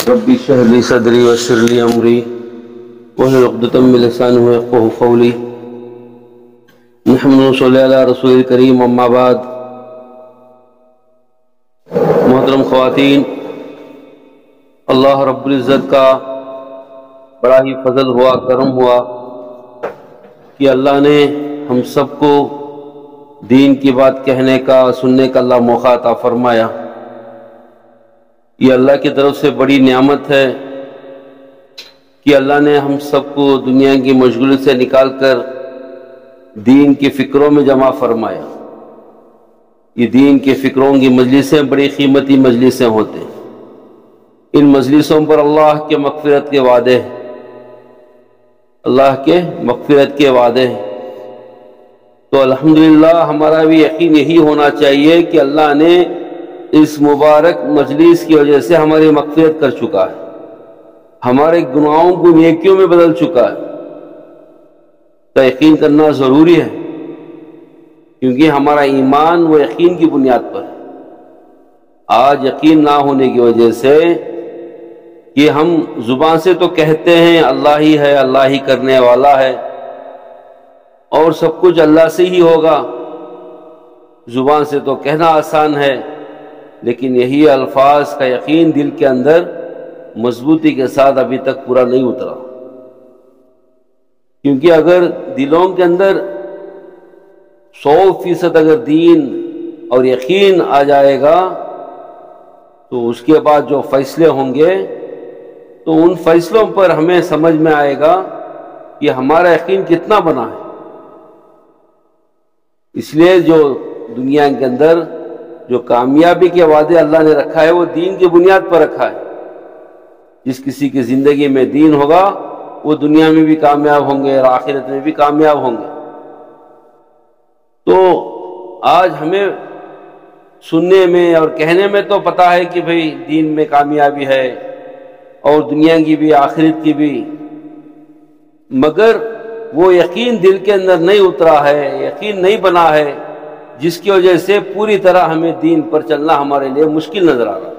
ربی اشرح لی صدری ویسر لی امری واحلل عقدۃ من لسانی یفقہوا قولی۔ نحمد صلی علی رسول الکریم، اما بعد۔ محترم خواتین، اللہ رب العزت کا بڑا ہی فضل ہوا، کرم ہوا کہ اللہ نے ہم سب کو دین کی بات کہنے کا، سننے کا اللہ موقع عطا فرمایا۔ یہ اللہ کی طرف سے بڑی نعمت ہے کہ اللہ نے ہم سب کو دنیا کی مشغولی سے نکال کر دین کی فکروں میں جمع فرمایا۔ یہ دین کے فکروں کی مجلسیں بڑی قیمتی مجلسیں ہوتے ہیں۔ ان مجلسوں پر اللہ کے مغفرت کے وعدے ہیں، اللہ کے مغفرت کے وعدے ہیں۔ تو الحمدللہ ہمارا بھی یقین یہی ہونا چاہیے کہ اللہ نے اس مبارک مجلس کی وجہ سے ہماری مغفرت کر چکا ہے، ہمارے گناہوں کو نیکیوں میں بدل چکا ہے۔ تو یقین کرنا ضروری ہے، کیونکہ ہمارا ایمان وہ یقین کی بنیاد پر ہے۔ آج یقین نہ ہونے کی وجہ سے کہ ہم زبان سے تو کہتے ہیں اللہ ہی ہے، اللہ ہی کرنے والا ہے، اور سب کچھ اللہ سے ہی ہوگا۔ زبان سے تو کہنا آسان ہے، لیکن یہی الفاظ کا یقین دل کے اندر مضبوطی کے ساتھ ابھی تک پورا نہیں اترا۔ کیونکہ اگر دلوں کے اندر 100% اگر دین اور یقین آ جائے گا تو اس کے بعد جو فیصلے ہوں گے تو ان فیصلوں پر ہمیں سمجھ میں آئے گا کہ ہمارا یقین کتنا بنا ہے۔ اس لیے جو دنیا کے اندر جو کامیابی کے وعدے اللہ نے رکھا ہے وہ دین کی بنیاد پر رکھا ہے۔ جس کسی کی زندگی میں دین ہوگا وہ دنیا میں بھی کامیاب ہوں گے اور آخرت میں بھی کامیاب ہوں گے۔ تو آج ہمیں سننے میں اور کہنے میں تو پتہ ہے کہ بھئی دین میں کامیابی ہے اور دنیا کی بھی آخرت کی بھی، مگر وہ یقین دل کے اندر نہیں اترا ہے، یقین نہیں بنا ہے، جس کی وجہ سے پوری طرح ہمیں دین پر چلنا ہمارے لیے مشکل نظر آ رہا ہے۔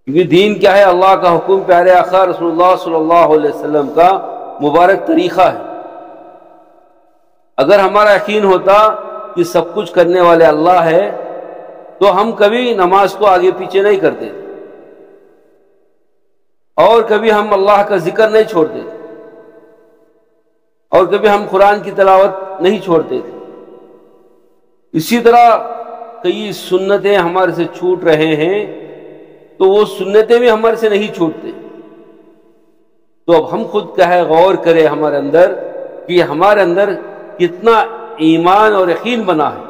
کیونکہ دین کیا ہے؟ اللہ کا حکم، پیارے آقا رسول اللہ صلی اللہ علیہ وسلم کا مبارک طریقہ ہے۔ اگر ہمارا یقین ہوتا کہ سب کچھ کرنے والے اللہ ہے تو ہم کبھی نماز کو آگے پیچھے نہیں کرتے اور کبھی ہم اللہ کا ذکر نہیں چھوڑتے اور کبھی ہم قرآن کی تلاوت نہیں چھوڑتے تھے۔ اسی طرح کئی سنتیں ہمارے سے چھوٹ رہے ہیں تو وہ سنتیں بھی ہمارے سے نہیں چھوٹتے۔ تو اب ہم خود کہے، غور کریں ہمارے اندر کہ ہمارے اندر کتنا ایمان اور یقین بنا ہے،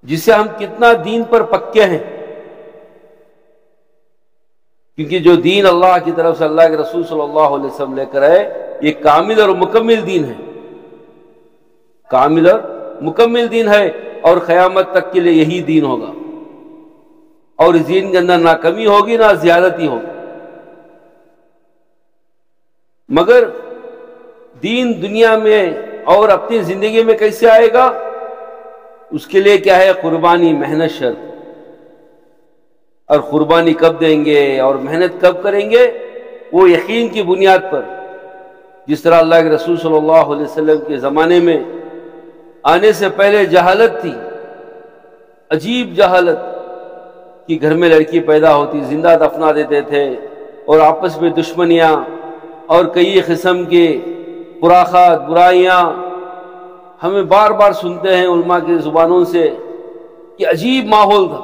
جس سے ہم کتنا دین پر پکے ہیں۔ کیونکہ جو دین اللہ کی طرف سے اللہ کے رسول صلی اللہ علیہ وسلم لے کر آئے یہ کامل اور مکمل دین ہے، کامل اور مکمل دین ہے، اور قیامت تک کے لیے یہی دین ہوگا، اور اس دین کے اندر نہ کمی ہوگی نہ زیادتی ہوگی۔ مگر دین دنیا میں اور اپنی زندگی میں کیسے آئے گا؟ اس کے لیے کیا ہے؟ قربانی، محنت شرط۔ اور قربانی کب دیں گے اور محنت کب کریں گے؟ وہ یقین کی بنیاد پر۔ جس طرح اللہ کے رسول صلی اللہ علیہ وسلم کے زمانے میں آنے سے پہلے جہالت تھی، عجیب جہالت، کہ گھر میں لڑکی پیدا ہوتی زندہ دفنا دیتے تھے، اور آپس میں دشمنیاں اور کئی قسم کی خرافات، برائیاں ہمیں بار بار سنتے ہیں علماء کی زبانوں سے کہ عجیب ماحول تھا۔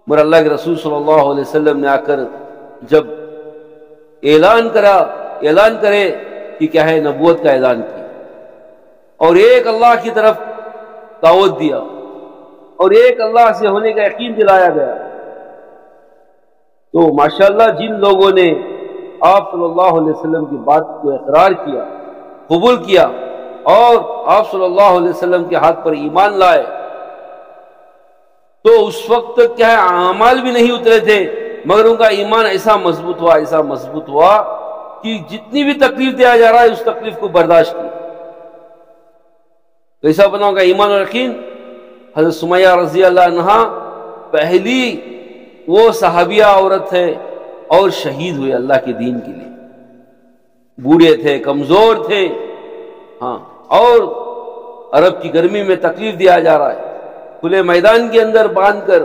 مگر اللہ کے رسول صلی اللہ علیہ وسلم نے آ کر جب اعلان کرے کہ کیا ہے، نبوت کا اعلان کیا، اور ایک اللہ کی طرف دعوت دیا اور ایک اللہ سے ہونے کا یقین دلایا گیا، تو ماشاءاللہ جن لوگوں نے آپ صلی اللہ علیہ وسلم کی بات کو اقرار کیا، قبول کیا، اور آپ صلی اللہ علیہ وسلم کے ہاتھ پر ایمان لائے، تو اس وقت تک کیا ہے، اعمال بھی نہیں اترے تھے، مگر ان کا ایمان ایسا مضبوط ہوا کہ جتنی بھی تکلیف دیا جا رہا ہے اس تکلیف کو برداشت کیا۔ کیسا بنا ہوگا ایمان اور یقین؟ حضرت سمیہ رضی اللہ عنہا پہلی وہ صحابیہ عورت ہے اور شہید ہوئے اللہ کے دین کے لیے، بوڑھے تھے، کمزور تھے، ہاں، اور عرب کی گرمی میں تکلیف دیا جا رہا ہے، کھلے میدان کے اندر باندھ کر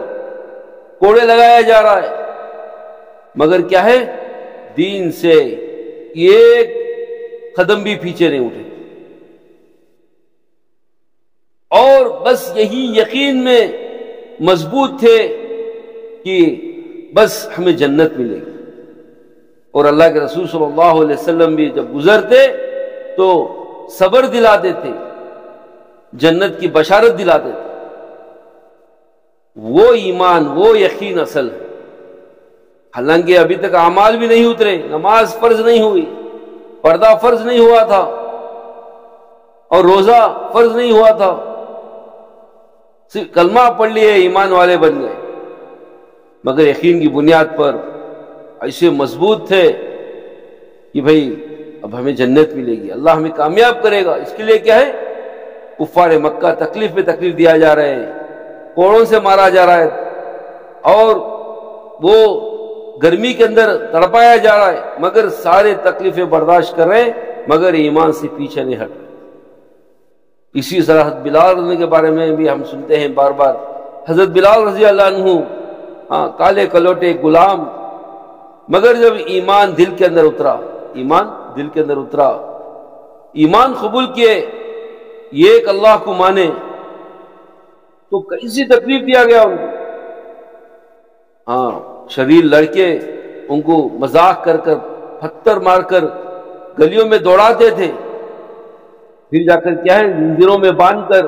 کوڑے لگایا جا رہا ہے، مگر کیا ہے، دین سے ایک قدم بھی پیچھے نہیں اٹھے، اور بس یہی یقین میں مضبوط تھے کہ بس ہمیں جنت ملے گی۔ اور اللہ کے رسول صلی اللہ علیہ وسلم بھی جب گزرتے تو صبر دلاتے تھے، جنت کی بشارت دلاتے تھے۔ وہ ایمان، وہ یقین اصل ہے، حالانکہ ابھی تک اعمال بھی نہیں اترے، نماز فرض نہیں ہوئی، پردہ فرض نہیں ہوا تھا، اور روزہ فرض نہیں ہوا تھا، صرف کلمہ پڑھ لیے ایمان والے بن گئے، مگر یقین کی بنیاد پر ایسے مضبوط تھے کہ بھئی اب ہمیں جنت ملے گی، اللہ ہمیں کامیاب کرے گا۔ اس کے لیے کیا ہے، کفار مکہ تکلیف پہ تکلیف دیا جا رہے ہیں، کوڑوں سے مارا جا رہا ہے، اور وہ گرمی کے اندر تڑپایا جا رہا ہے، مگر سارے تکلیفیں برداشت کر رہے ہیں، مگر ایمان سے پیچھے نہیں ہٹ رہے۔ اسی طرح حضرت بلال کے بارے میں بھی ہم سنتے ہیں بار بار، حضرت بلال رضی اللہ عنہ، کالے کلوٹے غلام، مگر جب ایمان دل کے اندر اترا، ایمان دل کے اندر اترا، ایمان قبول کیے، ایک اللہ کو مانے، تو کیسی تکلیف دیا گیا ان کو، شریر لڑکے ان کو مذاق کر کر، پتھر مار کر گلیوں میں دوڑاتے تھے، پھر جا کر کیا ہے، زنجیروں میں باندھ کر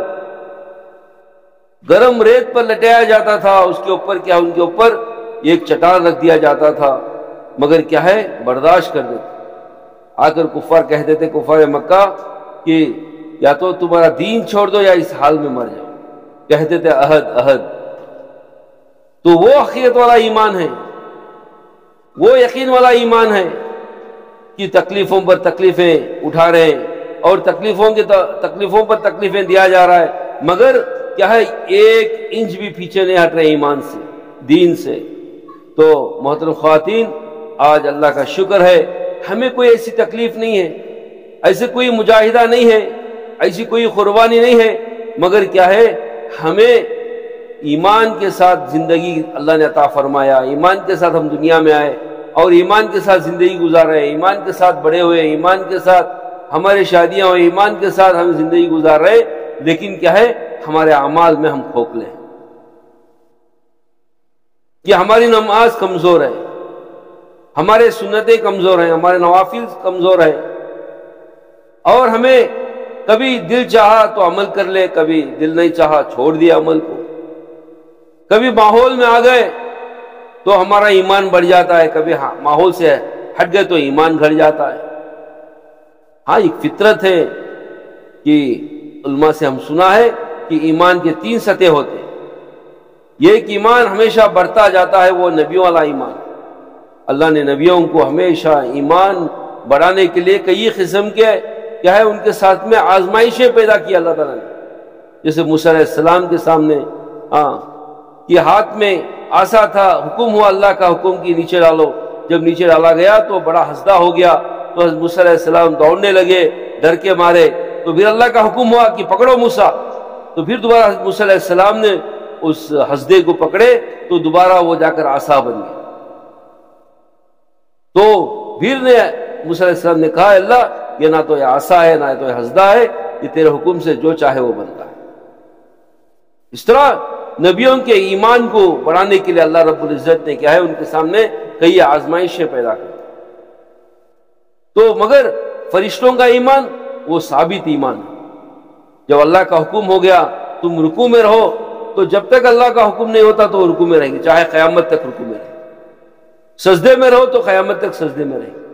گرم ریت پر لٹایا جاتا تھا، اس کے اوپر کیا، ان کے اوپر ایک چٹان رکھ دیا جاتا تھا، مگر کیا ہے، برداشت کر دیتے۔ آ کر کفار کہتے تھے، کفار مکہ، کہ یا تو تمہارا دین چھوڑ دو یا اس حال میں مر جاؤ، کہتے تھے عہد عہد۔ تو وہ حقیقت والا ایمان ہے، وہ یقین والا ایمان ہے کہ تکلیفوں پر تکلیفیں اٹھا رہے ہیں، اور تکلیفوں پر تکلیفیں دیا جا رہا ہے، مگر کیا ہے، ایک انچ بھی پیچھے نہیں ہٹ رہے ایمان سے، دین سے۔ تو محترم خواتین، آج اللہ کا شکر ہے، ہمیں کوئی ایسی تکلیف نہیں ہے، ایسے کوئی مجاہدہ نہیں ہے، ایسی کوئی قربانی نہیں ہے، مگر کیا ہے، ہمیں ایمان کے ساتھ زندگی اللہ نے عطا فرمایا، ایمان کے ساتھ ہم دنیا میں آئے، اور ایمان کے ساتھ زندگی گزار رہے ہیں، ایمان کے ساتھ بڑے ہوئے، ایمان کے ساتھ ہمارے شادیاں ہوئے، ایمان کے ساتھ ہم زندگی گزار رہے، لیکن کیا ہے، ہمارے اعمال میں ہم کھوکھلے ہیں، کہ ہماری نماز کمزور ہے، ہمارے سنتیں کمزور ہیں، ہمارے نوافل کمزور ہیں، اور ہمیں کبھی دل چاہا تو عمل کر لے، کبھی دل نہیں چاہا چھوڑ دیا عمل کو، کبھی ماحول میں آ گئے تو ہمارا ایمان بڑھ جاتا ہے، کبھی ماحول سے ہٹ گئے تو ایمان گھٹ جاتا ہے۔ ہاں، ایک فطرت ہے کہ علماء سے ہم سنا ہے کہ ایمان کے 3 سطح ہوتے ہیں۔ یہ ایک ایمان ہمیشہ بڑھتا جاتا ہے، وہ نبیوں والا ایمان۔ اللہ نے نبیوں کو ہمیشہ ایمان بڑھانے کے لیے کئی قسم کے کیا ہے، ان کے ساتھ میں آزمائشیں پیدا کی اللہ تعالیٰ نے، جیسے موسیٰ علیہ السلام کے سامنے کہ ہاتھ میں عصا تھا، حکم ہوا اللہ کا حکم کی نیچے ڈالو، جب نیچے ڈالا گیا تو بڑا ہنسدہ ہو گیا، تو حضرت موسیٰ علیہ السلام دوڑنے لگے ڈر کے مارے، تو پھر اللہ کا حکم ہوا کہ پکڑو موسیٰ، تو پھر دوبارہ حضرت موسیٰ علیہ السلام نے اس ہنسدے کو پکڑے تو دوبارہ وہ جا کر عصا بن گیا۔ تو پھر نے موسیٰ علیہ السلام نے کہا، اللہ یہ نہ تو یہ عصا ہے، نہ تو یہ ہنسدہ ہے، یہ تیرے حکم سے جو چاہے وہ بنتا ہے۔ اس طرح نبیوں کے ایمان کو بڑھانے کے لیے اللہ رب العزت نے کیا ہے، ان کے سامنے کئی آزمائشیں پیدا کی۔ تو مگر فرشتوں کا ایمان وہ ثابت ایمان ہے، جب اللہ کا حکم ہو گیا تم رکوع میں رہو، تو جب تک اللہ کا حکم نہیں ہوتا تو وہ رکوع میں رہیں گے، چاہے قیامت تک رکوع میں رہیں، سجدے میں رہو تو قیامت تک سجدے میں رہیں گے۔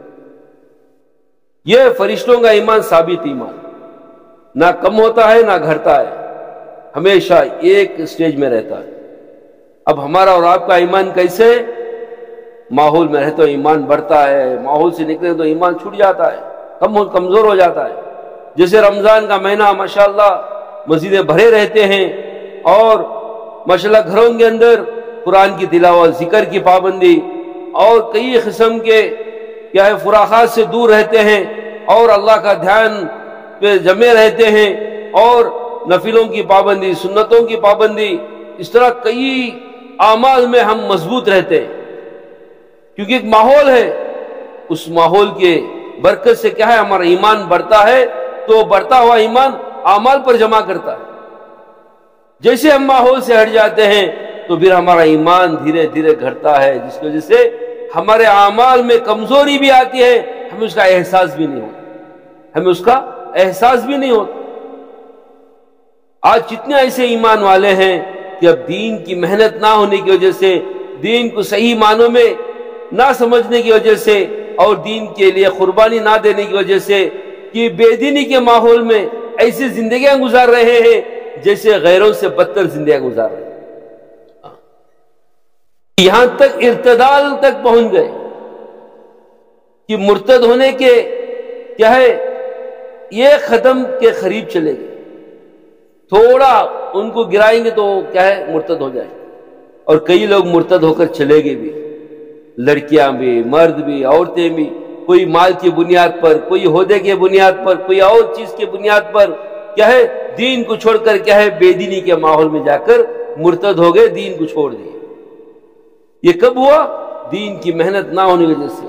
یہ فرشتوں کا ایمان ثابت ایمان، نہ کم ہوتا ہے نہ گھٹتا ہے، ہمیشہ ایک سٹیج میں رہتا ہے۔ اب ہمارا اور آپ کا ایمان کیسے؟ ماحول میں رہے تو ایمان بڑھتا ہے، ماحول سے نکلے تو ایمان چھوٹ جاتا ہے، کمزور ہو جاتا ہے۔ جیسے رمضان کا مہینہ ماشاءاللہ مسجدیں بھرے رہتے ہیں، اور ماشاءاللہ گھروں کے اندر قرآن کی تلاوت، ذکر کی پابندی اور کئی قسم کے کیا ہے فراخات سے دور رہتے ہیں اور اللہ کا دھیان پہ جمے رہتے ہیں اور نفلوں کی پابندی، سنتوں کی پابندی، اس طرح کئی اعمال میں ہم مضبوط رہتے ہیں، کیونکہ ایک ماحول ہے، اس ماحول کے برکت سے کیا ہے ہمارا ایمان بڑھتا ہے، تو بڑھتا ہوا ایمان اعمال پر جمع کرتا ہے۔ جیسے ہم ماحول سے ہٹ جاتے ہیں تو پھر ہمارا ایمان دھیرے دھیرے گھٹتا ہے، جس کی وجہ سے ہمارے اعمال میں کمزوری بھی آتی ہے، ہمیں اس کا احساس بھی نہیں ہوتا، آج کتنے ایسے ایمان والے ہیں کہ اب دین کی محنت نہ ہونے کی وجہ سے، دین کو صحیح معنوں میں نہ سمجھنے کی وجہ سے اور دین کے لیے قربانی نہ دینے کی وجہ سے کہ بے دینی کے ماحول میں ایسی زندگیاں گزار رہے ہیں جیسے غیروں سے بدتر زندگیاں گزار رہے ہیں، یہاں تک ارتداد تک پہنچ گئے کہ مرتد ہونے کے کیا ہے یہ قدم کے قریب چلے گئے، تھوڑا ان کو گرائیں گے تو کیا ہے مرتد ہو جائیں، اور کئی لوگ مرتد ہو کر چلے گئے بھی، لڑکیاں بھی، مرد بھی، عورتیں بھی، کوئی مال کی بنیاد پر، کوئی عہدے کی بنیاد پر، کوئی اور چیز کی بنیاد پر کیا ہے دین کو چھوڑ کر کیا ہے بے دینی کے ماحول میں جا کر مرتد ہو گئے، دین کو چھوڑ دیے۔ یہ کب ہوا؟ دین کی محنت نہ ہونے کی وجہ سے۔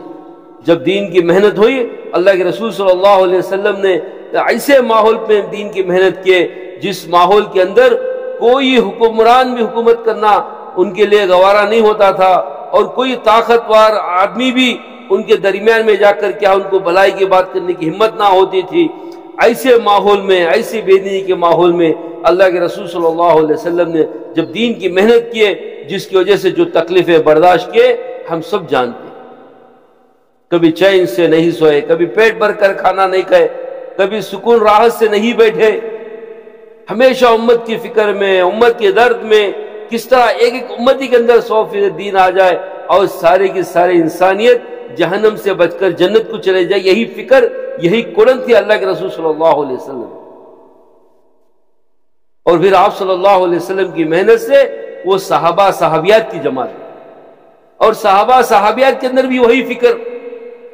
جب دین کی محنت ہوئی، اللہ کے رسول صلی اللہ علیہ وسلم نے ایسے ماحول پہ دین کی محنت کیے جس ماحول کے اندر کوئی حکمران بھی حکومت کرنا ان کے لیے گوارا نہیں ہوتا تھا، اور کوئی طاقتور آدمی بھی ان کے درمیان میں جا کر کیا ان کو بھلائی کی بات کرنے کی ہمت نہ ہوتی تھی۔ ایسے ماحول میں، ایسی بے دینی کے ماحول میں اللہ کے رسول صلی اللہ علیہ وسلم نے جب دین کی محنت کیے، جس کی وجہ سے جو تکلیفیں برداشت کیے ہم سب جانتے ہیں۔ کبھی چین سے نہیں سوئے، کبھی پیٹ بھر کر کھانا نہیں کھائے، کبھی سکون راحت سے نہیں بیٹھے، ہمیشہ امت کی فکر میں، امت کے درد میں، کس طرح ایک ایک امتی کے اندر 100% دین آ جائے اور سارے کی سارے انسانیت جہنم سے بچ کر جنت کو چلے جائے، یہی فکر، یہی قرآن تھی اللہ کے رسول صلی اللہ علیہ وسلم۔ اور پھر آپ صلی اللہ علیہ وسلم کی محنت سے وہ صحابہ صحابیات کی جماعت، اور صحابہ صحابیات کے اندر بھی وہی فکر،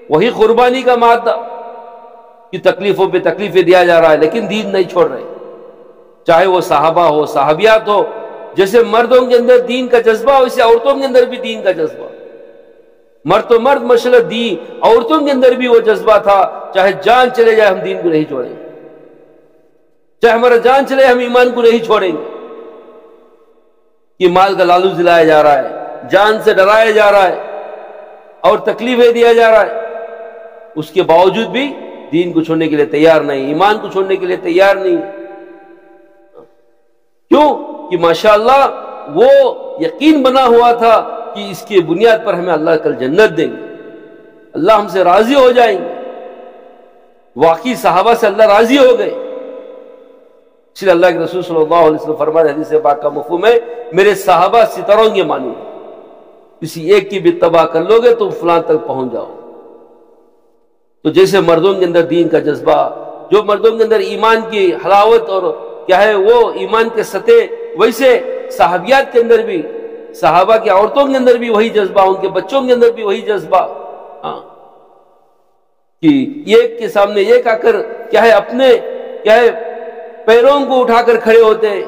وہی قربانی کا مادہ کہ تکلیفوں پہ تکلیفیں دیا جا رہا ہے لیکن دین نہیں چھوڑ رہے، چاہے وہ صحابہ ہو، صحابیات ہو۔ جیسے مردوں کے اندر دین کا جذبہ، ویسے عورتوں کے اندر بھی دین کا جذبہ، مرد تو مرد مشغلہ دین، عورتوں کے اندر بھی وہ جذبہ تھا، چاہے جان چلے جائے ہم دین کو نہیں چھوڑیں گے، چاہے ہمارا جان چلے ہم ایمان کو نہیں چھوڑیں گے۔ کہ مال کا لالچ دلایا جا رہا ہے، جان سے ڈرایا جا رہا ہے اور تکلیفیں دیا جا رہا ہے، اس کے باوجود بھی دین کو چھوڑنے کے لیے تیار نہیں، ایمان کو چھوڑنے کے لیے تیار نہیں۔ کیوں؟ کہ ماشاءاللہ وہ یقین بنا ہوا تھا کہ اس کی بنیاد پر ہمیں اللہ کل جنت دیں گے، اللہ ہم سے راضی ہو جائیں گے۔ واقعی صحابہ سے اللہ راضی ہو گئے، اس لیے اللہ کے رسول صلی اللہ علیہ وسلم فرماتے ہیں، حدیث پاک کا مفہوم ہے میرے صحابہ ستاروں کے مانو، کسی ایک کی بھی اتباع کر لو گے تو فلاں تک پہنچ جاؤ۔ تو جیسے مردوں کے اندر دین کا جذبہ، جو مردوں کے اندر ایمان کی حلاوت اور کیا ہے وہ ایمان کے سطح، ویسے صحابیات کے اندر بھی، صحابہ کی عورتوں کے اندر بھی وہی جذبہ، ان کے بچوں کے اندر بھی وہی جذبہ، کہ ایک کے سامنے ایک آ کر کیا ہے اپنے کیا ہے پیروں کو اٹھا کر کھڑے ہوتے ہیں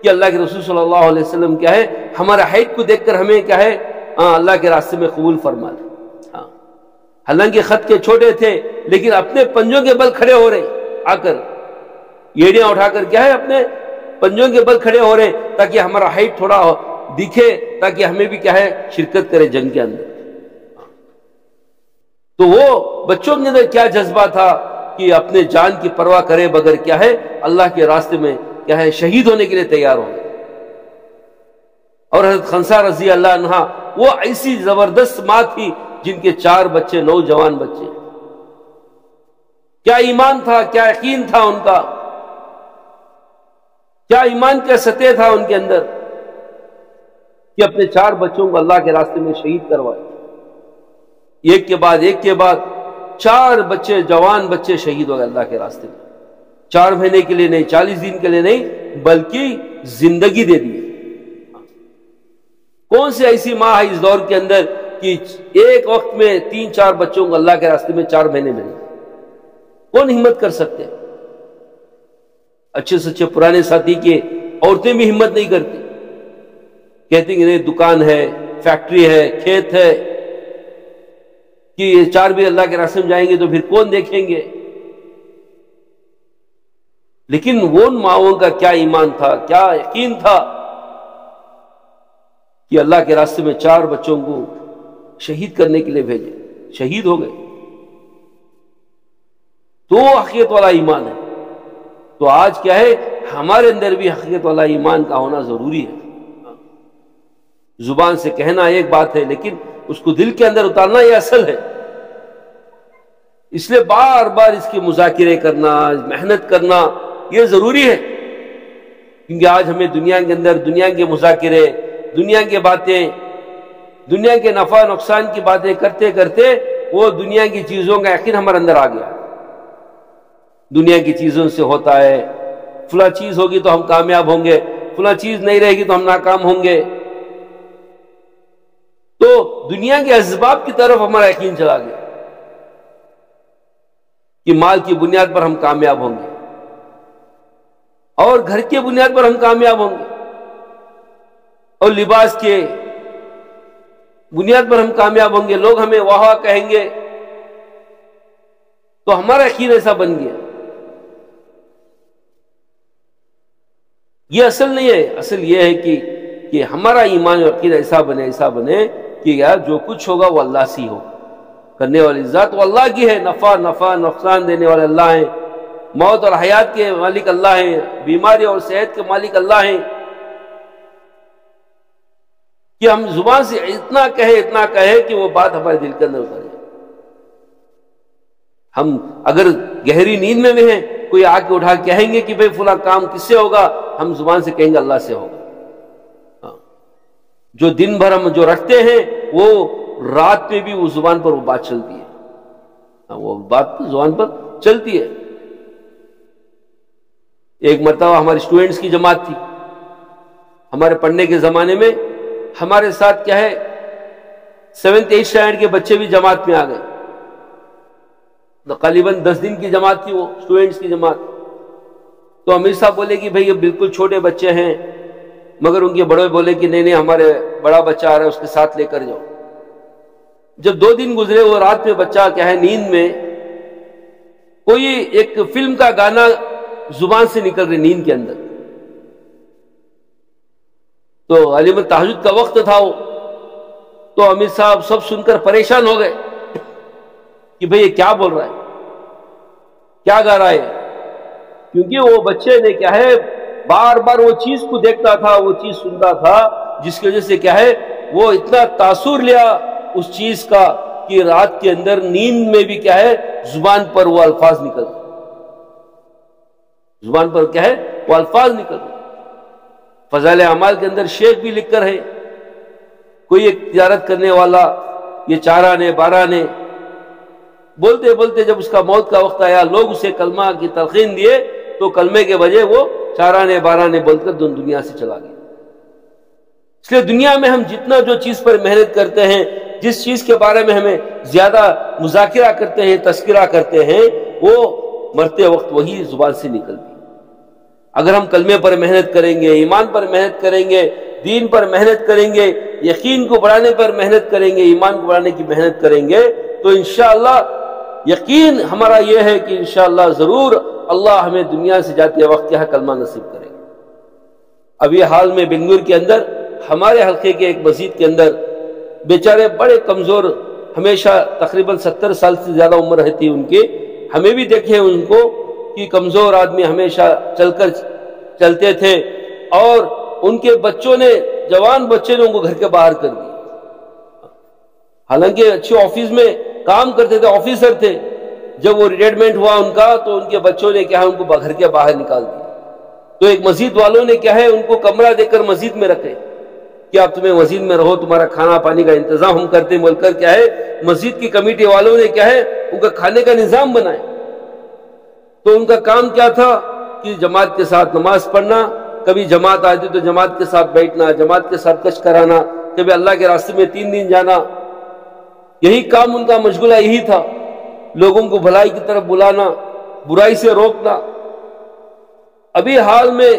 کہ اللہ کے رسول صلی اللہ علیہ وسلم کیا ہے ہمارا ہائٹ کو دیکھ کر ہمیں کیا ہے اللہ کے راستے میں قبول فرما لے۔ حالانکہ خط کے چھوٹے تھے لیکن اپنے پنجوں کے بل کھڑے ہو رہے، آ کر ایڑیاں اٹھا کر کیا ہے اپنے پنجوں کے بل کھڑے ہو رہے تاکہ ہمارا ہائٹ تھوڑا دکھے، تاکہ ہمیں بھی کیا ہے شرکت کرے جنگ کے اندر۔ تو وہ بچوں کے اندر کیا جذبہ تھا کہ اپنے جان کی پرواہ کرے بغیر کیا ہے اللہ کے راستے میں کیا ہے شہید ہونے کے لیے تیار ہو گئے۔ اور حضرت خنسا رضی اللہ عنہا وہ ایسی زبردست ماں تھی جن کے 4 بچے، نوجوان بچے، کیا ایمان تھا، کیا یقین تھا ان کا، کیا ایمان کا سطح تھا ان کے اندر کہ اپنے 4 بچوں کو اللہ کے راستے میں شہید کروائے، ایک کے بعد ایک کے بعد 4 بچے، جوان بچے شہید ہو گئے اللہ کے راستے میں، 4 مہینے کے لیے نہیں، 40 دن کے لیے نہیں، بلکہ زندگی دے دی۔ کون سی ایسی ماں ہے اس دور کے اندر کہ ایک وقت میں 3-4 بچوں کو اللہ کے راستے میں 4 مہینے ملے؟ کون ہمت کر سکتے؟ اچھے سے اچھے پرانے ساتھی کے عورتیں بھی ہمت نہیں کرتی، کہتی ہیں کہ دکان ہے، فیکٹری ہے، کھیت ہے، کہ یہ 4 بھی اللہ کے راستے میں جائیں گے تو پھر کون دیکھیں گے؟ لیکن وہ ماؤں کا کیا ایمان تھا، کیا یقین تھا کہ اللہ کے راستے میں 4 بچوں کو شہید کرنے کے لیے بھیجے، شہید ہو گئے۔ تو حقیقت والا ایمان ہے۔ تو آج کیا ہے، ہمارے اندر بھی حقیقت والا ایمان کا ہونا ضروری ہے۔ زبان سے کہنا ایک بات ہے، لیکن اس کو دل کے اندر اتارنا یہ اصل ہے۔ اس لیے بار بار اس کے مذاکرے کرنا، محنت کرنا یہ ضروری ہے، کیونکہ آج ہمیں دنیا کے اندر دنیا کے مذاکرے، دنیا کی باتیں، دنیا کے نفع نقصان کی باتیں کرتے کرتے وہ دنیا کی چیزوں کا یقین ہمارے اندر آ گیا۔ دنیا کی چیزوں سے ہوتا ہے، فلاں چیز ہوگی تو ہم کامیاب ہوں گے، فلاں چیز نہیں رہے گی تو ہم ناکام ہوں گے۔ تو دنیا کے اسباب کی طرف ہمارا یقین چلا گیا کہ مال کی بنیاد پر ہم کامیاب ہوں گے، اور گھر کی بنیاد پر ہم کامیاب ہوں گے، اور لباس کے بنیاد پر ہم کامیاب ہوں گے، لوگ ہمیں واہ واہ کہیں گے۔ تو ہمارا یقین ایسا بن گیا۔ یہ اصل نہیں ہے، اصل یہ ہے کہ ہمارا ایمان اور عقیدہ ایسا بنے کہ یار جو کچھ ہوگا وہ اللہ سے ہی ہو، کرنے والی ذات وہ اللہ کی ہے، نفع نقصان دینے والے اللہ ہیں، موت اور حیات کے مالک اللہ ہیں، بیماری اور صحت کے مالک اللہ ہیں۔ کہ ہم زبان سے اتنا کہے کہ وہ بات ہمارے دل کے اندر اتر جائے۔ ہم اگر گہری نیند میں بھی ہیں، کوئی آ کے اٹھا کے کہیں گے کہ بھئی فلاں کام کس سے ہوگا، ہم زبان سے کہیں گے اللہ سے ہوگا۔ جو دن بھر ہم جو رکھتے ہیں وہ رات میں بھی وہ زبان پر وہ بات چلتی ہے، وہ بات زبان پر چلتی ہے۔ ایک مرتبہ ہمارے اسٹوڈنٹس کی جماعت تھی، ہمارے پڑھنے کے زمانے میں ہمارے ساتھ کیا ہے 7th 8th اسٹینڈرڈ کے بچے بھی جماعت میں آ گئے۔ تقریباً 10 دن کی جماعت تھی، وہ اسٹوڈنٹس کی جماعت۔ تو امیر صاحب بولے کہ بھئی یہ بالکل چھوٹے بچے ہیں، مگر ان کے بڑے بولے کہ نہیں ہمارے بڑا بچہ آ رہا ہے، اس کے ساتھ لے کر جاؤ۔ جب 2 دن گزرے، وہ رات میں بچہ کیا ہے نیند میں کوئی ایک فلم کا گانا زبان سے نکل رہے نیند کے اندر۔ تو عالم تہجد کا وقت تھا وہ، تو امیر صاحب سب سن کر پریشان ہو گئے کہ بھئی یہ کیا بول رہا ہے، کیا گا رہا ہے؟ کیونکہ وہ بچے نے کیا ہے بار بار وہ چیز کو دیکھتا تھا، وہ چیز سنتا تھا، جس کی وجہ سے کیا ہے وہ اتنا تاثر لیا اس چیز کا کہ رات کے اندر نیند میں بھی کیا ہے زبان پر وہ الفاظ نکل رہے، زبان پر کیا ہے وہ الفاظ نکل رہے۔ فضائل اعمال کے اندر شیخ بھی لکھ کر ہے، کوئی ایک تجارت کرنے والا یہ 4 آنے 12 آنے بولتے بولتے جب اس کا موت کا وقت آیا، لوگ اسے کلمہ کی تلقین دیے تو کلمے کے بجائے وہ 4 آنے 12 آنے بول کر دنیا سے چلا گیا۔ اس لیے دنیا میں ہم جتنا جو چیز پر محنت کرتے ہیں، جس چیز کے بارے میں ہمیں زیادہ مذاکرہ کرتے ہیں، تذکرہ کرتے ہیں، وہ مرتے وقت وہی زبان سے نکلتی ہے۔ اگر ہم کلمے پر محنت کریں گے، ایمان پر محنت کریں گے، دین پر محنت کریں گے، یقین کو بڑھانے پر محنت کریں گے، ایمان کو بڑھانے کی محنت کریں گے، تو انشاءاللہ یقین ہمارا یہ ہے کہ انشاءاللہ ضرور اللہ ہمیں دنیا سے جاتے وقت کیا کلمہ نصیب کرے گا۔ اب یہ حال میں بنگلور کے اندر ہمارے حلقے کے ایک مسجد کے اندر بیچارے بڑے کمزور، ہمیشہ تقریباً 70 سال سے زیادہ عمر رہتی ان کی، ہمیں بھی دیکھے ان کو کہ کمزور آدمی ہمیشہ چلتے تھے، اور ان کے بچوں نے، جوان بچے نے ان کو گھر کے باہر کر دیا۔ حالانکہ اچھے آفس میں کام کرتے تھے، آفیسر تھے، جب وہ ریٹائرمنٹ ہوا ان کا تو ان کے بچوں نے کیا ہے ان کو گھر کے باہر نکال دیا۔ تو ایک مسجد والوں نے کیا ہے ان کو کمرہ دے کر مسجد میں رکھے کہ آپ تمہیں مسجد میں رہو، تمہارا کھانا پانی کا انتظام ہم کرتے بول کر کیا ہے مسجد کی کمیٹی والوں نے کیا ہے ان کا کھانے کا نظام بنائے۔ تو ان کا کام کیا تھا کہ جماعت کے ساتھ نماز پڑھنا، کبھی جماعت آتی تو جماعت کے ساتھ بیٹھنا، جماعت کے ساتھ کچھ کرانا، کہ بھئی اللہ کے راستے میں 3 دن جانا، یہی کام ان کا مشغلہ یہی تھا، لوگوں کو بھلائی کی طرف بلانا، برائی سے روکنا۔ ابھی حال میں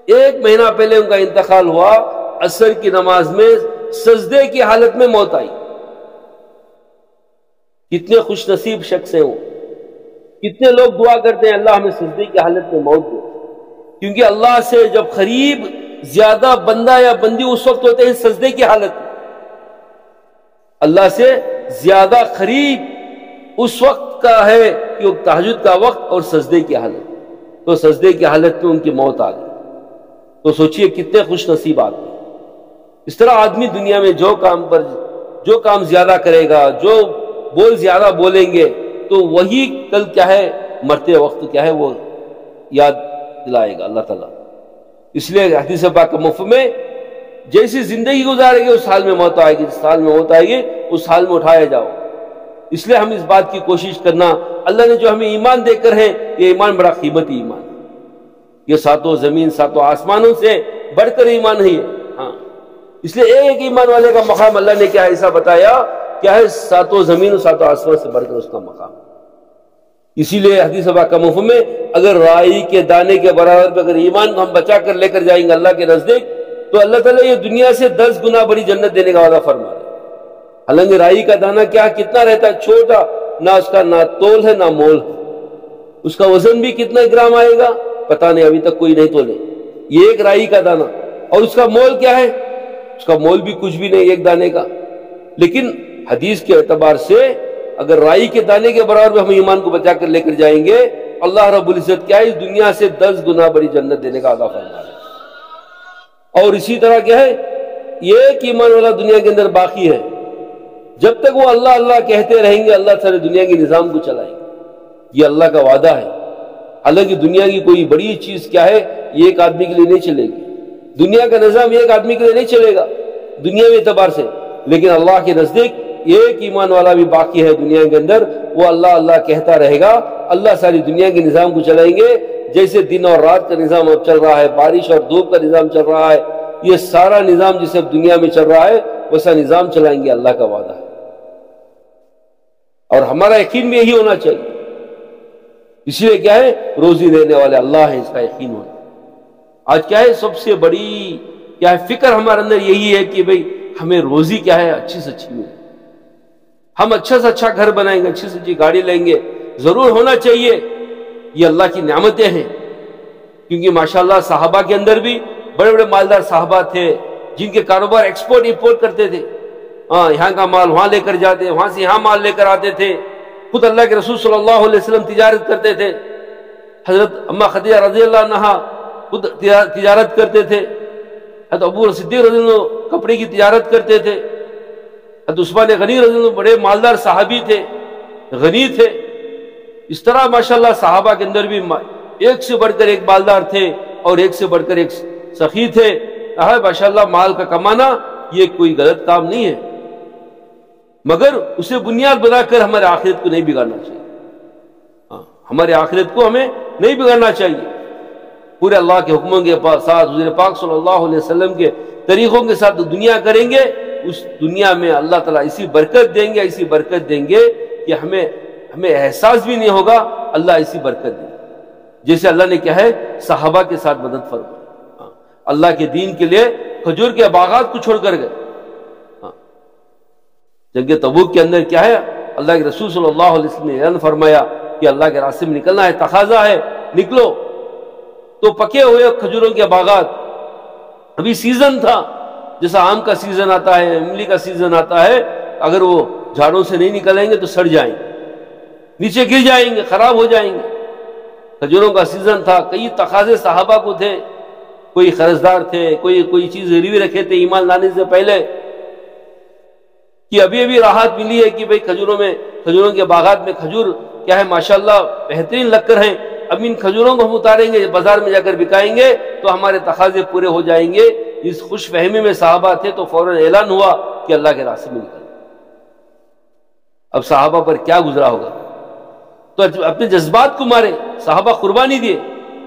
1 مہینہ پہلے ان کا انتقال ہوا، عصر کی نماز میں سجدے کی حالت میں موت آئی۔ کتنے خوش نصیب شخص ہیں وہ، کتنے لوگ دعا کرتے ہیں اللہ ہمیں سجدے کی حالت میں موت دے، کیونکہ اللہ سے جب قریب زیادہ بندہ یا بندی اس وقت ہوتے ہیں سجدے کی حالت میں، اللہ سے زیادہ قریب اس وقت کا ہے کہ وہ تہجد کا وقت اور سجدے کی حالت، تو سجدے کی حالت میں ان کی موت آ گئی۔ تو سوچئے کتنے خوش نصیب آدمی۔ اس طرح آدمی دنیا میں جو کام زیادہ کرے گا، جو بول زیادہ بولیں گے، تو وہی کل کیا ہے مرتے وقت کیا ہے وہ یاد دلائے گا اللہ تعالیٰ۔ اس لیے حدیث پاک مفہوم میں جیسی زندگی گزارے گی اس حال میں موت آئے گی، جس حال میں موت آئے گی اس حال میں اٹھایا جاؤ۔ اس لیے ہم اس بات کی کوشش کرنا، اللہ نے جو ہمیں ایمان دے کر ہے یہ ایمان بڑا قیمتی ایمان ہے، یہ 7 زمین 7 آسمانوں سے بڑھ کر ایمان ہے۔ ہاں، اس لیے ایک ایمان والے کا مقام اللہ نے کیا ایسا بتایا، کیا ہے 7 زمین اور 7 آسمان سے بڑھ کر اس کا مقام۔ اسی لیے حدیث پاک کا مفہوم میں اگر رائی کے دانے کے برابر پہ اگر ایمان ہم بچا کر لے کر جائیں گے اللہ کے نزدیک، تو اللہ تعالیٰ یہ دنیا سے 10 گنا بڑی جنت دینے کا وعدہ فرما رہا ہے۔ حالانکہ رائی کا دانہ کیا کتنا رہتا ہے، چھوٹا، نہ اس کا نہ تول ہے نہ مول ہے، اس کا وزن بھی کتنا گرام آئے گا پتہ نہیں، ابھی تک کوئی نہیں تولے، یہ ایک رائی کا دانہ، اور اس کا مول کیا ہے، اس کا مول بھی کچھ بھی نہیں ایک دانے کا۔ لیکن حدیث کے اعتبار سے اگر رائی کے دانے کے برابر ہم ایمان کو بچا کر لے کر جائیں گے، اللہ رب العزت کیا ہے اس دنیا سے 10 گنا بڑی جنت دینے کا وعدہ فرما رہا ہے۔ اور اسی طرح کیا ہے ایک ایمان والا دنیا کے اندر باقی ہے، جب تک وہ اللہ اللہ کہتے رہیں گے اللہ سارے دنیا کے نظام کو چلائیں گے، یہ اللہ کا وعدہ ہے۔ حالانکہ دنیا کی کوئی بڑی چیز کیا ہے یہ ایک آدمی کے لیے نہیں چلے گی، دنیا کا نظام ایک آدمی کے لیے نہیں چلے گا دنیاوی اعتبار سے، لیکن اللہ کے نزدیک ایک ایمان والا بھی باقی ہے دنیا کے اندر، وہ اللہ اللہ کہتا رہے گا، اللہ ساری دنیا کے نظام کو چلائیں گے۔ جیسے دن اور رات کا نظام اب چل رہا ہے، بارش اور دھوپ کا نظام چل رہا ہے، یہ سارا نظام جسے اب دنیا میں چل رہا ہے ویسا نظام چلائیں گے، اللہ کا وعدہ ہے۔ اور ہمارا یقین بھی یہی ہونا چاہیے، اس لیے کیا ہے روزی دینے والے اللہ ہے، اس کا یقین ہونا۔ آج کیا ہے سب سے بڑی کیا ہے فکر ہمارے اندر یہی ہے کہ بھئی ہمیں روزی کیا ہے اچھی سے اچھی ملے، ہم اچھا سے اچھا گھر بنائیں گے، اچھی سے اچھی گاڑی لیں گے، ضرور ہونا چاہیے، یہ اللہ کی نعمتیں ہیں۔ کیونکہ ماشاءاللہ صحابہ کے اندر بھی بڑے بڑے مالدار صحابہ تھے جن کے کاروبار ایکسپورٹ امپورٹ کرتے تھے، یہاں کا مال وہاں لے کر جاتے، وہاں سے یہاں مال لے کر آتے تھے۔ خود اللہ کے رسول صلی اللہ علیہ وسلم تجارت کرتے تھے، حضرت اما خدیجہ رضی اللہ عنہا خود تجارت کرتے تھے، حضرت ابو صدیق رضی اللہ عنہ کپڑے کی تجارت کرتے تھے، حضرت عثمان غنی رضی اللہ عنہ بڑے مالدار صحابی تھے، غنی تھے۔ اس طرح ماشاءاللہ صحابہ کے اندر بھی ایک سے بڑھ کر ایک مالدار تھے اور ایک سے بڑھ کر ایک سخی تھے۔ ماشاءاللہ مال کا کمانا یہ کوئی غلط کام نہیں ہے، مگر اسے بنیاد بنا کر ہمارے آخرت کو نہیں بگاڑنا چاہیے، ہمارے آخرت کو ہمیں نہیں بگاڑنا چاہیے۔ پورے اللہ کے حکموں کے ساتھ حضور پاک صلی اللہ علیہ وسلم کے طریقوں کے ساتھ دنیا کریں گے، اس دنیا میں اللہ تعالیٰ ایسی برکت دیں گے، ایسی برکت دیں گے کہ ہمیں احساس بھی نہیں ہوگا، اللہ ایسی برکت دیں گے جیسے اللہ نے کیا ہے صحابہ کے ساتھ مدد فرمائی، اللہ کے دین کے لیے کھجور کے باغات کو چھوڑ کر گئے۔ جنگ تبوک کے اندر کیا ہے اللہ کے رسول صلی اللہ علیہ وسلم نے اعلان فرمایا کہ اللہ کے راستے میں نکلنا ہے، تقاضا ہے نکلو، تو پکے ہوئے کھجوروں کے باغات، ابھی سیزن تھا جیسا آم کا سیزن آتا ہے، املی کا سیزن آتا ہے، اگر وہ جھاڑوں سے نہیں نکلیں گے تو سڑ جائیں گے، نیچے گر جائیں گے، خراب ہو جائیں گے۔ کھجوروں کا سیزن تھا، کئی تقاضے صحابہ کو تھے، کوئی قرضدار تھے، کوئی چیز گروی رکھے تھے ایمان لانے سے پہلے، کہ ابھی راحت ملی ہے کہ بھئی کھجوروں کے باغات میں کھجور کیا ہے ماشاءاللہ بہترین لگ کر ہیں، اب ان کھجوروں کو ہم اتاریں گے بازار میں جا کر بکائیں گے تو ہمارے تقاضے پورے ہو جائیں گے۔ اس خوش فہمی میں صحابہ تھے تو فوراً اعلان ہوا کہ اللہ کے راستے میں نکل۔ اب صحابہ پر کیا گزرا ہوگا، تو اپنے جذبات کو مارے، صحابہ قربانی دیے،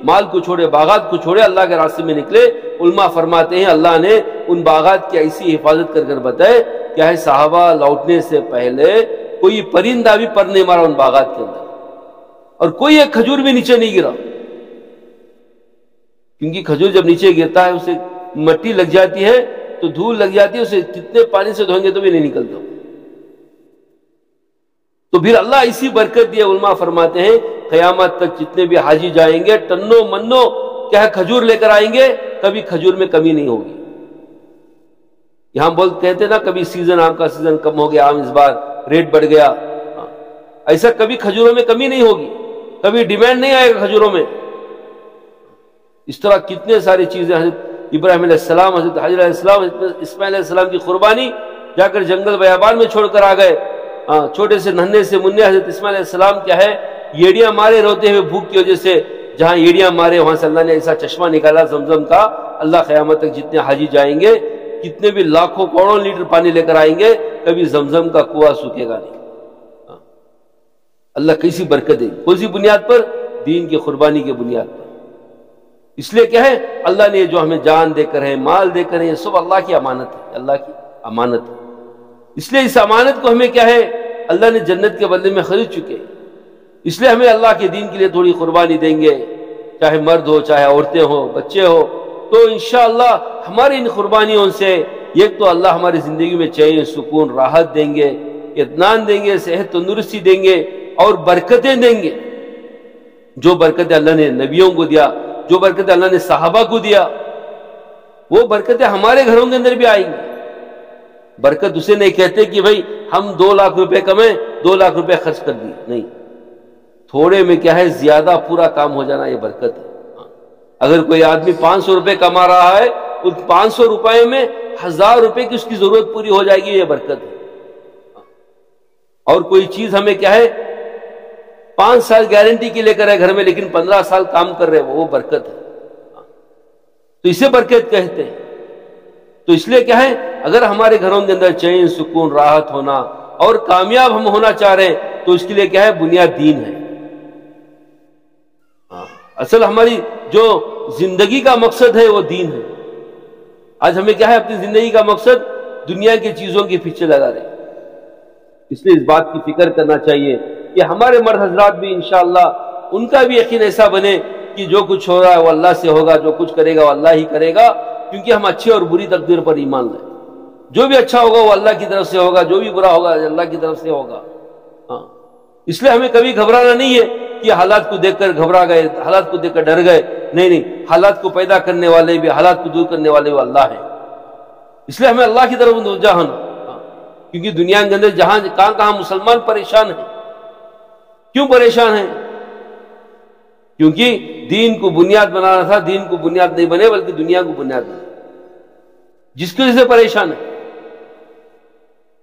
مال کو چھوڑے، باغات کو چھوڑے، اللہ کے راستے میں نکلے۔ علماء فرماتے ہیں اللہ نے ان باغات کی ایسی حفاظت کر کر بتائے، کیا ہے صحابہ لوٹنے سے پہلے کوئی پرندہ بھی پر نہیں مارا ان باغات کے اندر، اور کوئی ایک کھجور بھی نیچے نہیں گرا، کیونکہ کھجور جب نیچے گرتا ہے اسے مٹی لگ جاتی ہے تو دھول لگ جاتی ہے، اسے کتنے پانی سے دھوئیں گے تو بھی نہیں نکلتا۔ تو پھر اللہ اسی برکت دیے۔ علماء فرماتے ہیں قیامت تک جتنے بھی حاجی جائیں گے ٹنوں منوں کیا ہے کھجور لے کر آئیں گے، کبھی کھجور میں کمی نہیں ہوگی۔ یہاں کہتے ہیں نا کبھی سیزن، آم کا سیزن کم ہو گیا، آم اس بار ریٹ بڑھ گیا، ایسا کبھی کھجوروں میں کمی نہیں ہوگی، کبھی ڈیمانڈ نہیں آئے گا کھجوروں میں۔ اس طرح کتنے ساری چیزیں، حضرت ابراہیم علیہ السلام، حضرت حجر علیہ السلام، حضرت اسماعیل علیہ السلام کی قربانی جا کر جنگل بیابان میں چھوڑ کر آ گئے۔ چھوٹے سے ننھے سے مننے حضرت اسماعیل علیہ السلام کیا ہے ایڑیاں مارے روتے ہوئے بھوک کی وجہ سے، جہاں ایڑیاں مارے وہاں سے اللہ نے ایسا چشمہ نکالا زمزم کا۔ اللہ قیامت تک جتنے حاجی جائیں گے، کتنے بھی لاکھوں کروڑوں لیٹر پانی لے کر آئیں گے، کبھی زمزم کا کنواں سوکھے گا نہیں۔ اللہ کیسی برکت ہے، کون سی بنیاد پر؟ دین کی قربانی کی بنیاد پر۔ اس لیے کیا ہے اللہ نے جو ہمیں جان دے کر ہے، مال دے کر ہے، یہ سب اللہ کی امانت ہے، اللہ کی امانت ہے۔ اس لیے اس امانت کو ہمیں کیا ہے اللہ نے جنت کے بدلے میں خرید چکے، اس لیے ہمیں اللہ کے دین کے لیے تھوڑی قربانی دیں گے، چاہے مرد ہو، چاہے عورتیں ہو، بچے ہو، تو انشاءاللہ ہماری ان قربانیوں سے ایک تو اللہ ہماری زندگی میں چین، سکون، راحت دیں گے، اطمینان دیں گے، صحت تندرستی دیں گے، اور برکتیں دیں گے۔ جو برکتیں اللہ نے نبیوں کو دیا، جو برکتیں اللہ نے صحابہ کو دیا، وہ برکتیں ہمارے گھروں کے اندر بھی آئیں گی۔ برکت اسے نہیں کہتے کہ بھائی ہم 2 لاکھ روپے کمائیں، 2 لاکھ روپے خرچ کر دیے، نہیں، تھوڑے میں کیا ہے زیادہ پورا کام ہو جانا، یہ برکت ہے۔ اگر کوئی آدمی 500 روپے کما رہا ہے، اس 500 روپے میں 1000 روپے کی اس کی ضرورت پوری ہو جائے گی، یہ برکت ہے۔ اور کوئی چیز ہمیں کیا ہے 5 سال گارنٹی کے لے کر ہے گھر میں، لیکن 15 سال کام کر رہے وہ برکت ہے، تو اسے برکت کہتے ہیں۔ تو اس لیے کیا ہے اگر ہمارے گھروں کے اندر چین، سکون، راحت ہونا اور کامیاب ہم ہونا چاہ رہے ہیں تو اس کے لیے کیا ہے بنیاد دین ہے۔ اصل ہماری جو زندگی کا مقصد ہے وہ دین ہے۔ آج ہمیں کیا ہے اپنی زندگی کا مقصد دنیا کی چیزوں کے پیچھے لگا رہے ہیں۔ اس لیے اس بات کی فکر کرنا چاہیے کہ ہمارے مرد حضرات بھی انشاءاللہ ان کا بھی یقین ایسا بنے کہ جو کچھ ہو رہا ہے وہ اللہ سے ہوگا، جو کچھ کرے گا وہ اللہ ہی کرے گا، کیونکہ ہم اچھے اور بری تقدیر پر ایمان لائیں۔ جو بھی اچھا ہوگا وہ اللہ کی طرف سے ہوگا، جو بھی برا ہوگا اللہ کی طرف سے ہوگا۔ اس لیے ہمیں کبھی گھبرانا نہیں ہے کہ حالات کو دیکھ کر گھبرا گئے، حالات کو دیکھ کر ڈر گئے، نہیں، حالات کو پیدا کرنے والے بھی، حالات کو دور کرنے والے بھی اللہ ہیں۔ اس لیے ہمیں اللہ کی طرف متوجہ ہونا، کیونکہ دنیا کے اندر جہاں کہاں مسلمان پریشان ہیں۔ کیوں پریشان ہیں؟ کیونکہ دین کو بنیاد بنانا تھا، دین کو بنیاد نہیں بنے بلکہ دنیا کو بنیاد بنے، جس کی وجہ سے پریشان ہے۔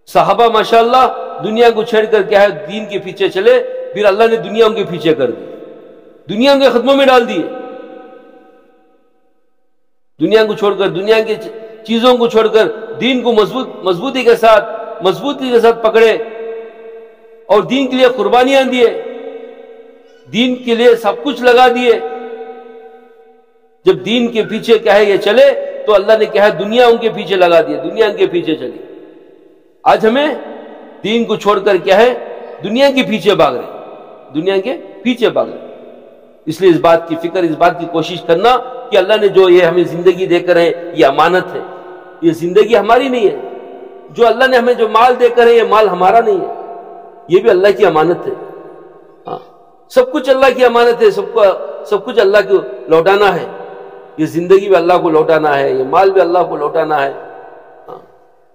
صحابہ ماشاءاللہ دنیا کو چھوڑ کر کیا ہے دین کے پیچھے چلے، پھر اللہ نے دنیا ان کے پیچھے کر دی، دنیا ان کے خدموں میں ڈال دی، دنیا کو چھوڑ کر، دنیا کی چیزوں کو چھوڑ کر دین کو مضبوطی کے ساتھ پکڑے اور دین کے لیے قربانیاں دیے، دین کے لیے سب کچھ لگا دیے۔ جب دین کے پیچھے کیا ہے یہ چلے تو اللہ نے کیا ہے دنیا ان کے پیچھے لگا دی، دنیا ان کے پیچھے چلی۔ آج ہمیں دین کو چھوڑ کر کیا ہے دنیا کے پیچھے بھاگ رہے، دنیا کے پیچھے بھاگ رہے۔ اس لیے اس بات کی فکر، اس بات کی کوشش کرنا کہ اللہ نے جو یہ ہمیں زندگی دے کر ہے یہ امانت ہے، یہ زندگی ہماری نہیں ہے۔ جو اللہ نے ہمیں جو مال دے کر ہے یہ مال ہمارا نہیں ہے، یہ بھی اللہ کی امانت ہے۔ سب کچھ اللہ کی امانت ہے، سب کچھ اللہ کو لوٹانا ہے۔ یہ زندگی بھی اللہ کو لوٹانا ہے، یہ مال بھی اللہ کو لوٹانا ہے۔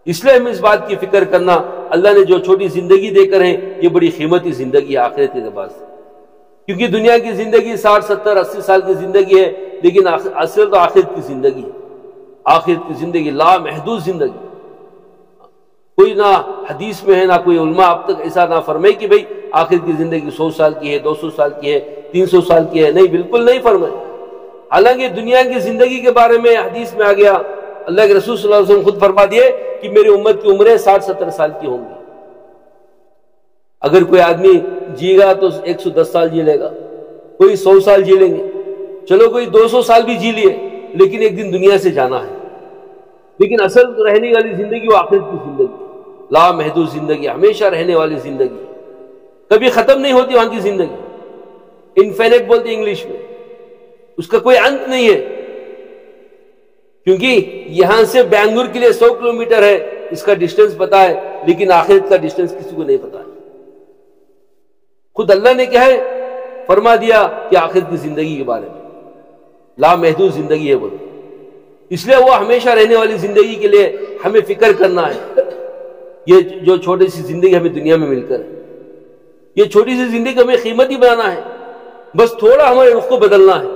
اس لیے ہمیں اس بات کی فکر کرنا اللہ نے جو چھوٹی زندگی دے کر ہے یہ بڑی قیمتی زندگی ہے آخرت کے اعتبار سے، کیونکہ دنیا کی زندگی 60، 70، 80 سال کی زندگی ہے، لیکن اصل تو آخرت کی زندگی ہے، آخرت کی زندگی لامحدود زندگی۔ کوئی نہ حدیث میں ہے نہ کوئی علماء اب تک ایسا نہ فرمائے کہ بھئی آخرت کی زندگی 100 سال کی ہے، 200 سال کی ہے، 300 سال کی ہے، نہیں، بالکل نہیں فرمائے۔ حالانکہ دنیا کی زندگی کے بارے میں حدیث میں آ گیا، اللہ کے رسول صلی اللہ علیہ وسلم خود فرما دیے کہ میری امت کی عمریں 60-70 سال کی ہوں گی۔ اگر کوئی آدمی جیے گا تو 110 سال جی لے گا، کوئی 100 سال جی لیں گے، چلو کوئی 200 سال بھی جی لیے، لیکن ایک دن دنیا سے جانا ہے. لیکن اصل رہنے والی زندگی وہ آخرت کی زندگی، لا محدود زندگی، ہمیشہ رہنے والی زندگی، کبھی ختم نہیں ہوتی وہاں کی زندگی. انفینٹ بولتے انگلش میں، اس کا کوئی انت نہیں ہے. کیونکہ یہاں سے بنگلور کے لیے 100 کلومیٹر ہے، اس کا ڈسٹنس پتا ہے، لیکن آخرت کا ڈسٹنس کسی کو نہیں پتا ہے. خود اللہ نے کیا ہے فرما دیا کہ آخرت کی زندگی کے بارے میں لا محدود زندگی ہے وہ. اس لیے وہ ہمیشہ رہنے والی زندگی کے لیے ہمیں فکر کرنا ہے. یہ جو چھوٹی سی زندگی ہمیں دنیا میں مل کر ہے، یہ چھوٹی سی زندگی ہمیں قیمتی بنانا ہے. بس تھوڑا ہمارے رخ کو بدلنا ہے.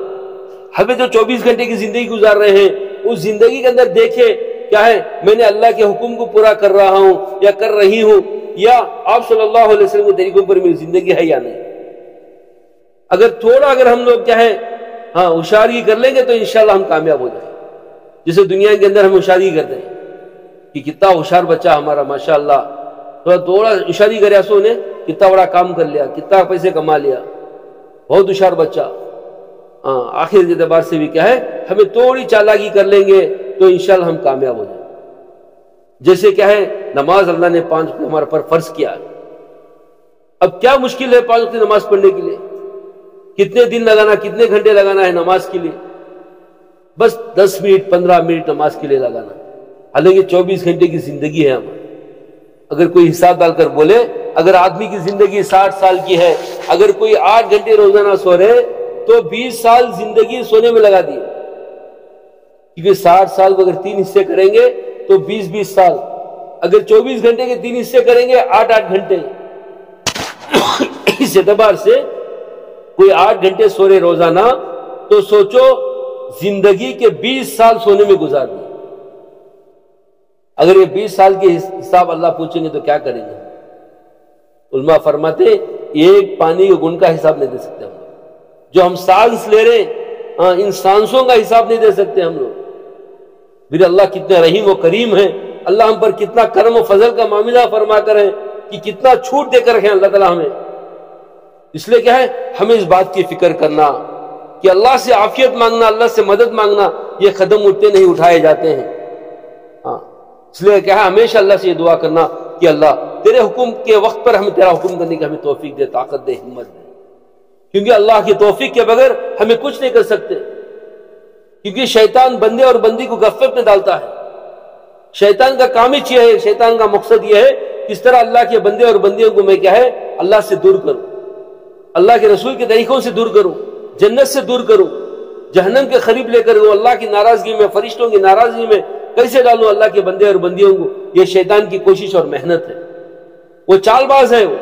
ہمیں جو 24 گھنٹے کی زندگی گزار رہے ہیں، اس زندگی کے اندر دیکھیں کیا ہے، میں نے اللہ کے حکم کو پورا کر رہا ہوں یا کر رہی ہوں، یا آپ صلی اللہ علیہ وسلم کے طریقوں پر میری زندگی ہے یا نہیں. اگر ہم لوگ کیا ہے ہوشیاری کر لیں گے تو انشاءاللہ ہم کامیاب ہو جائیں. جیسے دنیا کے اندر ہم ہوشیاری کرتے ہیں کہ کتنا ہوشیار بچہ ہمارا ماشاءاللہ، تھوڑا ہوشیاری کرے سو نے کتنا بڑا کام کر لیا، کتنا پیسے کما لیا، بہت ہوشیار بچہ. آخر کے اعتبار سے بھی کیا ہے، ہمیں تھوڑی چالاکی کر لیں گے تو انشاءاللہ ہم کامیاب ہو جائیں. جیسے کیا ہے نماز اللہ نے 5 وقت ہمارے پر فرض کیا. اب کیا مشکل ہے 5 وقت نماز پڑھنے کے لیے؟ کتنے دن لگانا، کتنے گھنٹے لگانا ہے نماز کے لیے؟ بس 10 منٹ 15 منٹ نماز کے لیے لگانا. حالانکہ 24 گھنٹے کی زندگی ہے ہماری. اگر کوئی حساب ڈال کر بولے، اگر آدمی کی زندگی 60 سال کی ہے، اگر کوئی 8 گھنٹے روزانہ سو رہے تو 20 سال زندگی سونے میں لگا دی. کیونکہ 60 سال کو اگر 3 حصے کریں گے تو 20 سال. اگر 24 گھنٹے کے 3 حصے کریں گے 8 گھنٹے. اس اعتبار سے کوئی 8 گھنٹے سو رہے روزانہ تو سوچو زندگی کے 20 سال سونے میں گزار دیے. اگر یہ 20 سال کے حساب اللہ پوچھیں گے تو کیا کریں گے؟ علماء فرماتے ایک پانی کے گن کا حساب نہیں دے سکتے ہم لوگ. جو ہم سانس لے رہے ان سانسوں کا حساب نہیں دے سکتے ہم لوگ. پھر اللہ کتنے رحیم و کریم ہیں، اللہ ہم پر کتنا کرم و فضل کا معاملہ فرما کر ہے کہ کتنا چھوٹ دے کر رکھے اللہ تعالیٰ ہمیں. اس لیے کیا ہے ہمیں اس بات کی فکر کرنا کہ اللہ سے عافیت مانگنا، اللہ سے مدد مانگنا، یہ قدم اٹھتے نہیں اٹھائے جاتے ہیں. اس لیے کیا ہے ہمیشہ اللہ سے یہ دعا کرنا کہ اللہ تیرے حکم کے وقت پر ہمیں تیرا حکم کرنے کی ہمیں توفیق دے، طاقت دے، ہمت دے. کیونکہ اللہ کی توفیق کے بغیر ہمیں کچھ نہیں کر سکتے. کیونکہ شیطان بندے اور بندی کو غفلت میں ڈالتا ہے. شیطان کا کام ہی یہ ہے، شیطان کا مقصد یہ ہے کس طرح اللہ کے بندے اور بندیوں کو میں کیا ہے اللہ سے دور کروں، اللہ کے رسول کے طریقوں سے دور کروں، جنت سے دور کروں، جہنم کے قریب لے کر اللہ کی ناراضگی میں، فرشتوں کی ناراضگی میں کیسے ڈالوں اللہ کے بندے اور بندیوں کو. یہ شیطان کی کوشش اور محنت ہے. وہ چال باز ہے. وہ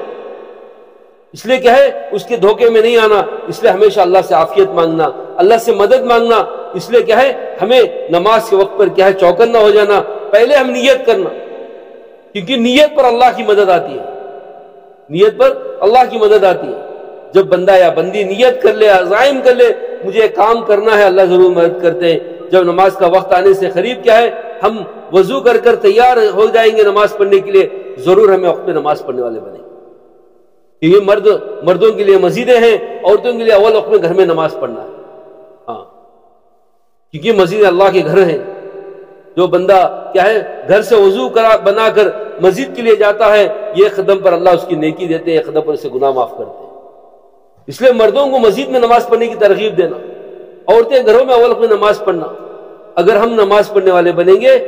اس لیے کیا ہے اس کے دھوکے میں نہیں آنا. اس لیے ہمیشہ اللہ سے عافیت مانگنا، اللہ سے مدد مانگنا. اس لیے کیا ہے ہمیں نماز کے وقت پر کیا ہے چوکنا ہو جانا. پہلے ہم نیت کرنا، کیونکہ نیت پر اللہ کی مدد آتی ہے. نیت پر اللہ کی مدد آتی ہے. جب بندہ یا بندی نیت کر لے، عزائم کر لے مجھے کام کرنا ہے، اللہ ضرور مدد کرتے ہیں. جب نماز کا وقت آنے سے قریب کیا ہے ہم وضو کر کر تیار ہو جائیں گے نماز پڑھنے کے لیے، ضرور ہمیں وقت پہ نماز پڑھنے والے بنیں گے. یہ مردوں کے لیے مسجدیں ہیں، عورتوں کے لیے اول وقت میں گھر میں نماز پڑھنا ہے. کیونکہ مسجد اللہ کے گھر ہیں. جو بندہ کیا ہے گھر سے وضو بنا کر مسجد کے لیے جاتا ہے، یہ قدم پر اللہ اس کی نیکی دیتے ہیں، ایک قدم پر اسے گناہ معاف کرتے ہیں. اس لیے مردوں کو مسجد میں نماز پڑھنے کی ترغیب دینا، عورتیں گھروں میں اول وقت میں نماز پڑھنا. اگر ہم نماز پڑھنے والے بنیں گے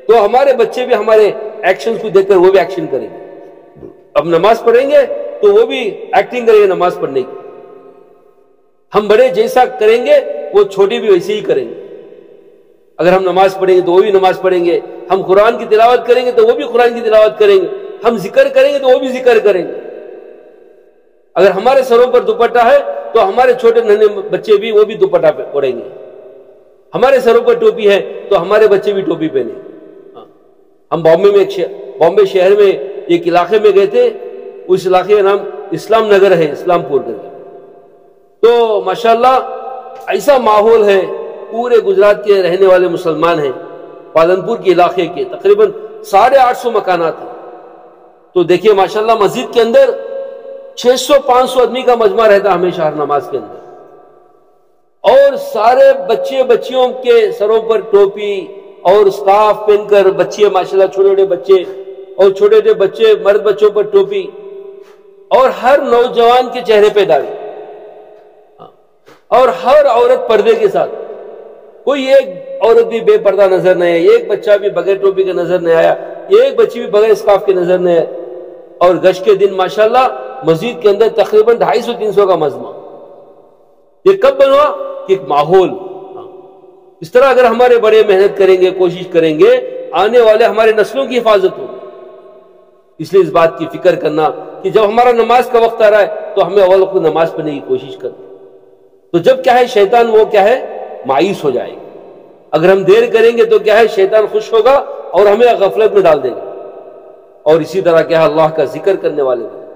تو ہمارے بچے بھی ہمارے ایکشن کو دیکھ کر وہ بھی ایکشن کریں گے. اب نماز پڑھیں گے تو وہ بھی ایکٹنگ کریں گے نماز پڑھنے کی. ہم بڑے جیسا کریں گے وہ چھوٹے بھی ویسے ہی کریں گے. اگر ہم نماز پڑھیں گے تو وہ بھی نماز پڑھیں گے. ہم قرآن کی تلاوت کریں گے تو وہ بھی قرآن کی تلاوت کریں گے. ہم ذکر کریں گے تو وہ بھی ذکر کریں گے. اگر ہمارے سروں پر دوپٹہ ہے تو ہمارے چھوٹے ننھے بچے بھی وہ بھی دوپٹہ اوڑھیں گے. ہمارے سروں پر ٹوپی ہے تو ہمارے بچے بھی ٹوپی پہنیں گے. ہم بامبے شہر میں ایک علاقے میں گئے تھے. اس علاقے کا نام اسلام نگر ہے، اسلام پور کر کے. تو ماشاءاللہ ایسا ماحول ہے، پورے گجرات کے رہنے والے مسلمان ہیں. پالنپور کے علاقے کے تقریباً 850 مکانات ہیں. تو دیکھیے ماشاءاللہ مسجد کے اندر 600-500 آدمی کا مجمع رہتا ہمیشہ ہر نماز کے اندر. اور سارے بچے بچیوں کے سروں پر ٹوپی اور اسکارف پہن کر بچے ماشاءاللہ چھوٹے چھوٹے بچے اور چھوٹے چھوٹے بچے مرد بچوں پر ٹوپی اور ہر نوجوان کے چہرے پہ داڑھی اور ہر عورت پردے کے ساتھ. کوئی ایک عورت بھی بے پردہ نظر نہیں آئی, ایک بچہ بھی بغیر ٹوپی کے نظر نہیں آیا, ایک بچی بھی بغیر اسکارف کے نظر نہیں آئی. اور گشت کے دن ماشاءاللہ مسجد کے اندر تقریباً 250-300 کا مجمع. یہ کب بنوا کہ ایک ماحول. اس طرح اگر ہمارے بڑے محنت کریں گے, کوشش کریں گے, آنے والے ہمارے نسلوں کی حفاظت ہو. اس لیے اس بات کی فکر کرنا کہ جب ہمارا نماز کا وقت آ رہا ہے تو ہمیں اول وقت نماز پڑھنے کی کوشش کرنا. تو جب کیا ہے شیطان وہ کیا ہے مایوس ہو جائے گا. اگر ہم دیر کریں گے تو کیا ہے شیطان خوش ہوگا اور ہمیں غفلت میں ڈال دے گا. اور اسی طرح کیا ہے اللہ کا ذکر کرنے والے بنے,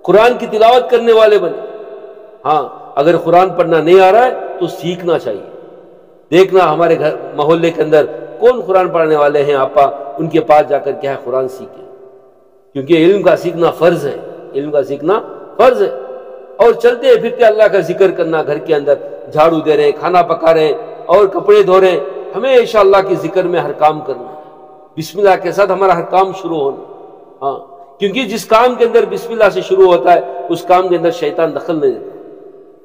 قرآن کی تلاوت کرنے والے بنے. ہاں اگر قرآن پڑھنا نہیں آ رہا ہے تو سیکھنا چاہیے. دیکھنا ہمارے گھر محلے کے اندر کون قرآن پڑھنے والے ہیں, آپا ان کے پاس جا کر کیا ہے قرآن سیکھیں, کیونکہ علم کا سیکھنا فرض ہے. علم کا سیکھنا فرض ہے. اور چلتے پھرتے اللہ کا ذکر کرنا, گھر کے اندر جھاڑو دے رہے ہیں, کھانا پکا رہے ہیں اور کپڑے دھو رہے ہیں, ہمیشہ اللہ کے ذکر میں ہر کام کرنا ہے. بسم اللہ کے ساتھ ہمارا ہر کام شروع ہونا. ہاں کیونکہ جس کام کے اندر بسم اللہ سے شروع ہوتا ہے اس کام کے اندر شیطان دخل نہیں دیتا.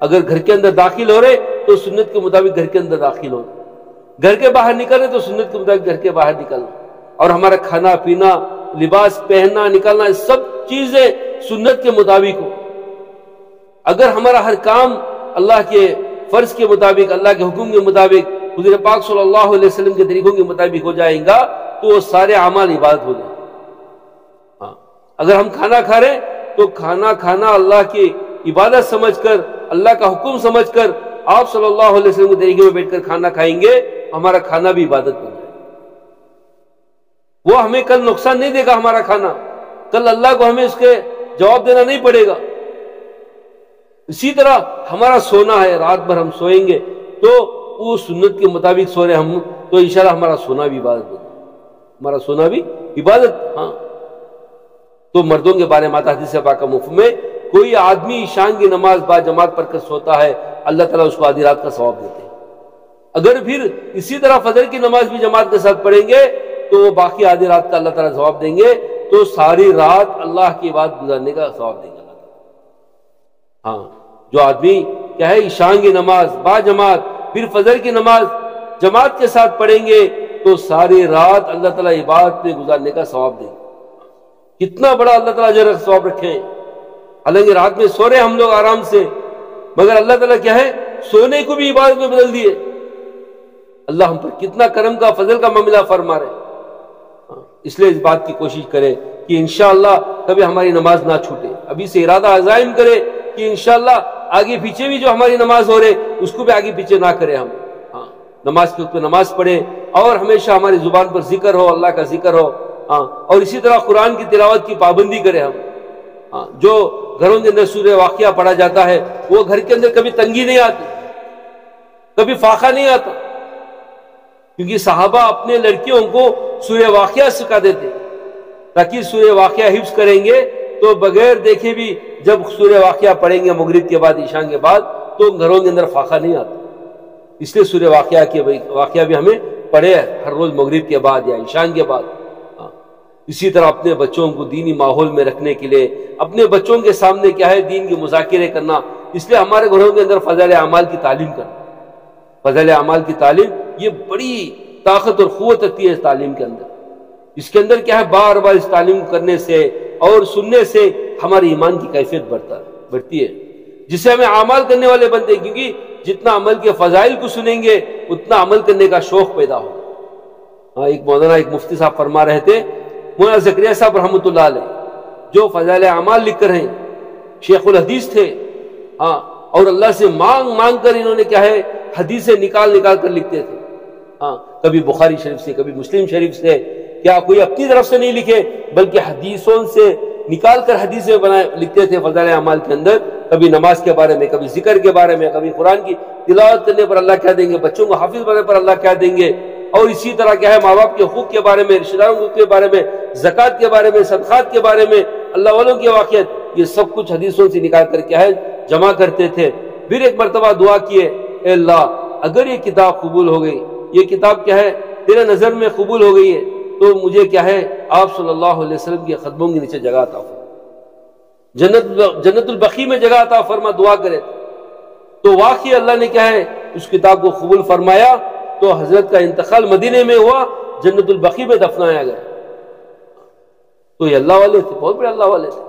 اگر گھر کے اندر داخل ہو رہے تو سنت کے مطابق گھر کے اندر داخل ہونا, گھر کے باہر نکل رہے تو سنت کے مطابق گھر کے باہر نکلنا. اور ہمارا کھانا پینا, لباس پہننا نکالنا, سب چیزیں سنت کے مطابق ہو. اگر ہمارا ہر کام اللہ کے فرض کے مطابق, اللہ کے حکم کے مطابق, حضور پاک صلی اللہ علیہ وسلم کے طریقوں کے مطابق ہو جائیں گا تو وہ سارے اعمال عبادت ہو جائیں. ہاں اگر ہم کھانا کھا رہے تو کھانا کھانا اللہ کی عبادت سمجھ کر, اللہ کا حکم سمجھ کر, آپ صلی اللہ علیہ وسلم کے طریقے میں بیٹھ کر کھانا کھائیں گے, ہمارا کھانا بھی عبادت بن جائے. وہ ہمیں کل نقصان نہیں دے گا ہمارا کھانا, کل اللہ کو ہمیں اس کے جواب دینا نہیں پڑے گا. اسی طرح ہمارا سونا ہے, رات بھر ہم سوئیں گے تو وہ سنت کے مطابق سو رہے ہم, تو انشاءاللہ ہمارا سونا بھی عبادت ہوگا, ہمارا سونا بھی عبادت. ہاں تو مردوں کے بارے میں حدیث پاکہ مفہوم میں کوئی آدمی عشاء کی نماز با جماعت پڑھ کر سوتا ہے, اللہ تعالیٰ اس کو آدھی رات کا ثواب دیتے ہیں. اگر پھر اسی طرح فجر کی نماز بھی جماعت کے ساتھ پڑھیں گے تو وہ باقی آدھی رات کا اللہ تعالیٰ ثواب دیں گے, تو ساری رات اللہ کی عبادت گزارنے کا ثواب دیں گے. ہاں جو آدمی کیا ہے عشاء کی نماز با جماعت پھر فجر کی نماز جماعت کے ساتھ پڑھیں گے تو ساری رات اللہ تعالیٰ عبادت میں گزارنے کا ثواب دیں گے. کتنا بڑا اللہ تعالیٰ اجر ثواب رکھے ہیں. حالانکہ رات میں سو رہے ہم لوگ آرام سے, مگر اللہ تعالیٰ کیا ہے سونے کو بھی عبادت میں بدل دیے. اللہ ہم پر کتنا کرم کا فضل کا معاملہ فرما رہے. اس لیے اس بات کی کوشش کرے کہ انشاءاللہ کبھی ہماری نماز نہ چھوٹے. ابھی سے ارادہ عزائم کرے کہ انشاءاللہ آگے پیچھے بھی جو ہماری نماز ہو رہے اس کو بھی آگے پیچھے نہ کرے ہم. ہاں نماز کے وقت نماز پڑھے اور ہمیشہ ہماری زبان پر ذکر ہو, اللہ کا ذکر ہو. ہاں اور اسی طرح قرآن کی تلاوت کی پابندی کرے ہم. ہاں جو گھروں کے اندر سورہ واقعہ پڑھا جاتا ہے وہ گھر کے اندر کبھی تنگی نہیں آتی, کبھی فاقہ نہیں آتا, کیونکہ صحابہ اپنے لڑکیوں کو سورہ واقعہ سکھا دیتے تاکہ سورہ واقعہ حفظ کریں گے تو بغیر دیکھے بھی جب سورہ واقعہ پڑھیں گے مغرب کے بعد عشاء کے بعد تو گھروں کے اندر فاقہ نہیں آتا. اس لیے سورہ واقعہ بھی ہمیں پڑھے ہر روز مغرب کے بعد یا عشاء کے بعد. اسی طرح اپنے بچوں کو دینی ماحول میں رکھنے کے لیے اپنے بچوں کے سامنے کیا ہے دین کے مذاکرے کرنا. اس لیے ہمارے گھروں کے اندر فضائل اعمال کی تعلیم کرنا. فضائل اعمال کی تعلیم یہ بڑی طاقت اور قوت رکھتی ہے اس تعلیم کے اندر. اس کے اندر کیا ہے بار بار اس تعلیم کرنے سے اور سننے سے ہماری ایمان کی کیفیت بڑھتی ہے, جس سے ہمیں اعمال کرنے والے بنتے ہیں. کیونکہ جتنا عمل کے فضائل کو سنیں گے اتنا عمل کرنے کا شوق پیدا ہوگا. ہاں ایک مولانا ایک مفتی صاحب فرما رہے تھے, مولانا زکریا صاحب رحمۃ اللہ علیہ, جو فضائل اعمال لکھ کر ہیں, شیخ الحدیث تھے. ہاں اور اللہ سے مانگ کر انہوں نے کیا ہے حدیثیں نکال کر لکھتے تھے. ہاں کبھی بخاری شریف سے, کبھی مسلم شریف سے, کیا کوئی اپنی طرف سے نہیں لکھے بلکہ حدیثوں سے نکال کر حدیثیں لکھتے تھے فضائل اعمال کے اندر. کبھی نماز کے بارے میں, کبھی ذکر کے بارے میں, کبھی قرآن کی تلاوت کرنے پر اللہ کیا دیں گے, بچوں کو حافظ بننے پر اللہ کیا دیں گے, اور اسی طرح کیا ہے ماں باپ کے حقوق کے بارے میں, رشتہ داروں کے حقوق کے بارے میں, زکوٰۃ کے بارے میں, صدقات کے بارے میں, اللہ والوں کی واقعات, یہ سب کچھ حدیثوں سے نکال کر کیا ہے جمع کرتے تھے. پھر ایک مرتبہ دعا کیے اے اللہ اگر یہ کتاب قبول ہو گئی، یہ کتاب کیا ہے تیرے نظر میں قبول ہو گئی ہے، تو مجھے کیا ہے آپ صلی اللہ علیہ وسلم کے قدموں کے نیچے جگہ عطا فرما، جنت البقیع میں جگہ عطا فرما، دعا کرے تو واقعی اللہ نے کیا ہے اس کتاب کو قبول فرمایا، تو حضرت کا انتقال مدینے میں ہوا، جنت البقیع میں دفنایا گیا۔ تو یہ اللہ والے تھے، بہت بڑے اللہ والے تھے،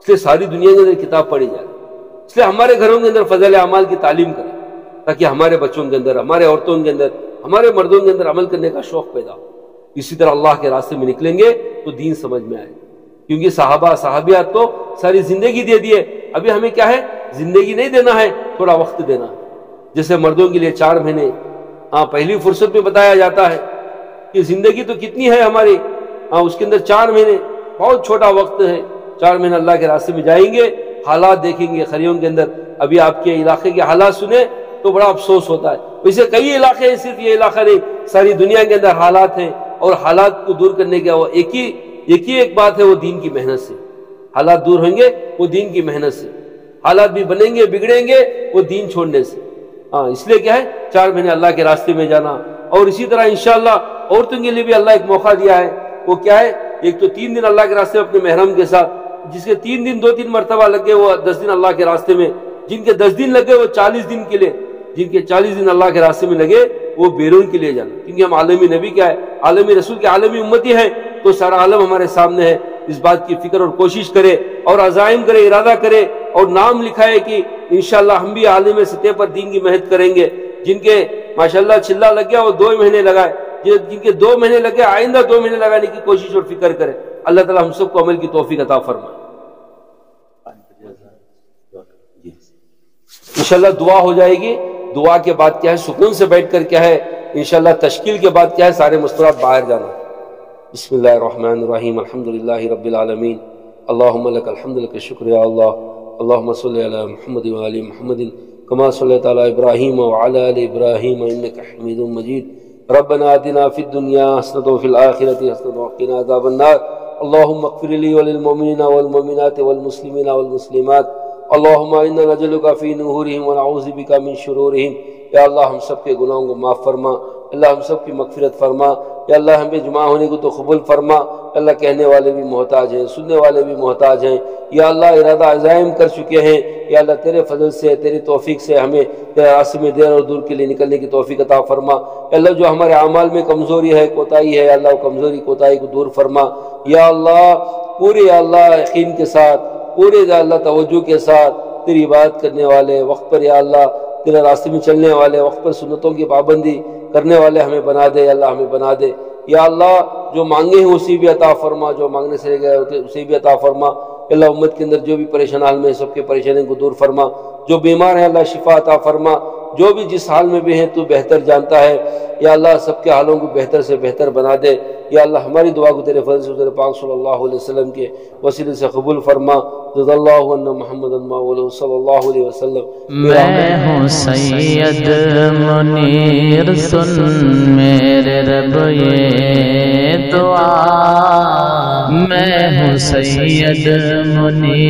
اس لیے ساری دنیا کے اندر کتاب پڑھی جائے، اس لیے ہمارے گھروں کے اندر فضائل اعمال کی تعلیم کریں تاکہ ہمارے بچوں کے اندر، ہمارے عورتوں کے اندر، ہمارے مردوں کے اندر عمل کرنے کا شوق پیدا ہو۔ اسی طرح اللہ کے راستے میں نکلیں گے تو دین سمجھ میں آئے، کیونکہ صحابہ صحابیات تو ساری زندگی دے دیے، ابھی ہمیں کیا ہے زندگی نہیں دینا ہے، تھوڑا وقت دینا ہے۔ جیسے مردوں کے لیے 4 مہینے پہلی فرصت میں بتایا جاتا ہے کہ زندگی تو کتنی ہے ہماری، اس کے اندر 4 مہینے بہت چھوٹا وقت ہے، 4 مہینے اللہ کے راستے میں جائیں گے، حالات دیکھیں گے خریوں کے اندر۔ ابھی آپ کے علاقے کے حالات سنیں تو بڑا افسوس ہوتا ہے، ویسے کئی علاقے ہیں، صرف یہ علاقہ نہیں، ساری دنیا کے اندر حالات ہیں، اور حالات کو دور کرنے کا وہ ایک بات ہے، وہ دین کی محنت سے حالات دور ہوں گے، وہ دین کی محنت سے۔ حالات بھی بنیں گے بگڑیں گے وہ دین چھوڑنے سے۔ اس لیے کیا ہے 4 مہینے اللہ کے راستے میں جانا، اور اسی طرح انشاءاللہ عورتوں کے لیے بھی اللہ ایک موقع دیا ہے، وہ کیا ہے ایک تو 3 دن اللہ کے راستے میں اپنے محرم کے ساتھ، جس کے 3 دن 2-3 مرتبہ لگ گئے وہ 10 دن اللہ کے راستے میں، جن کے 10 دن لگے وہ 40 دن کے لیے، جن کے 40 دن اللہ کے راستے میں لگے وہ بیرون کے لیے جانا، کیونکہ ہم عالمی نبی کیا ہے عالمی رسول کے عالمی امتی ہیں، تو سارا عالم ہمارے سامنے ہے، اس بات کی فکر اور کوشش کرے اور عزائم کرے، ارادہ کرے اور نام لکھائے کہ انشاءاللہ ہم بھی عالم سطح پر دین کی محنت کریں گے۔ جن کے ماشاءاللہ چلا لگ گیا وہ 2 مہینے لگائے، جن کے 2 مہینے لگے آئندہ 2 مہینے لگانے کی کوشش اور فکر کرے۔ اللہ تعالی ہم سب کو عمل کی توفیق عطا فرمائے۔ انشاءاللہ دعا ہو جائے گی، دعا کے بعد کیا ہے سکون سے بیٹھ کر کیا ہے انشاءاللہ تشکیل کے بعد کیا ہے سارے مستورات باہر جانا۔ بسم اللہ الرحمن الرحیم، الحمدللہ رب العالمین، اللہم لک الحمد لک الشکر یا اللہ، اللہم صلی علی محمد وعلی محمد کما صلیت علی ابراہیم وعلی آل ابراہیم انک حمید مجید، ربنا آتنا فی الدنیا حسنۃ وفی الآخرۃ حسنۃ وقنا عذاب النار، اللہم اغفر لی وللمؤمنین والمؤمنات والمسلمین والمسلمات، اللہم انا نجعلک فی نحورہم ونعوذ بک من شرورہم۔ یا اللہ ہم سب کے گناہوں کو معاف فرما، اللہ ہم سب کی مغفرت فرما، یا اللہ ہمیں جمع ہونے کو تو قبول فرما، اللہ کہنے والے بھی محتاج ہیں، سننے والے بھی محتاج ہیں، یا اللہ ارادہ عزائم کر چکے ہیں، یا اللہ تیرے فضل سے تیری توفیق سے ہمیں تیرے راستے میں دیر اور دور کے لیے نکلنے کی توفیق عطا فرما، یا اللہ جو ہمارے اعمال میں کمزوری ہے کوتاہی ہے، یا اللہ وہ کمزوری کوتاہی کو دور فرما، یا اللہ پورے یا اللہ یقین کے ساتھ، پورے یا اللہ توجہ کے ساتھ تیری عبادت کرنے والے وقت پر یا اللہ تیرے راستے میں چلنے والے وقت پر سنتوں کی پابندی کرنے والے ہمیں بنا دے، یا اللہ ہمیں بنا دے، یا اللہ جو مانگے ہیں اسی بھی عطا فرما، جو مانگنے سے رہ گئے اسے بھی عطا فرما، اللہ امت کے اندر جو بھی پریشان حال میں سب کے پریشانیوں کو دور فرما، جو بیمار ہیں اللہ شفا عطا فرما، جو بھی جس حال میں بھی ہیں تو بہتر جانتا ہے، یا اللہ سب کے حالوں کو بہتر سے بہتر بنا دے، یا اللہ ہماری دعا کو تیرے فضل سے تیرے پاک صلی اللہ علیہ وسلم کے وسیلے سے قبول فرما، رضی اللہ عنہ محمد المولود صلی اللہ علیہ وسلم۔ میں ہوں سید منیر سن میرے رب یہ دعا، میں ہوں سید منیر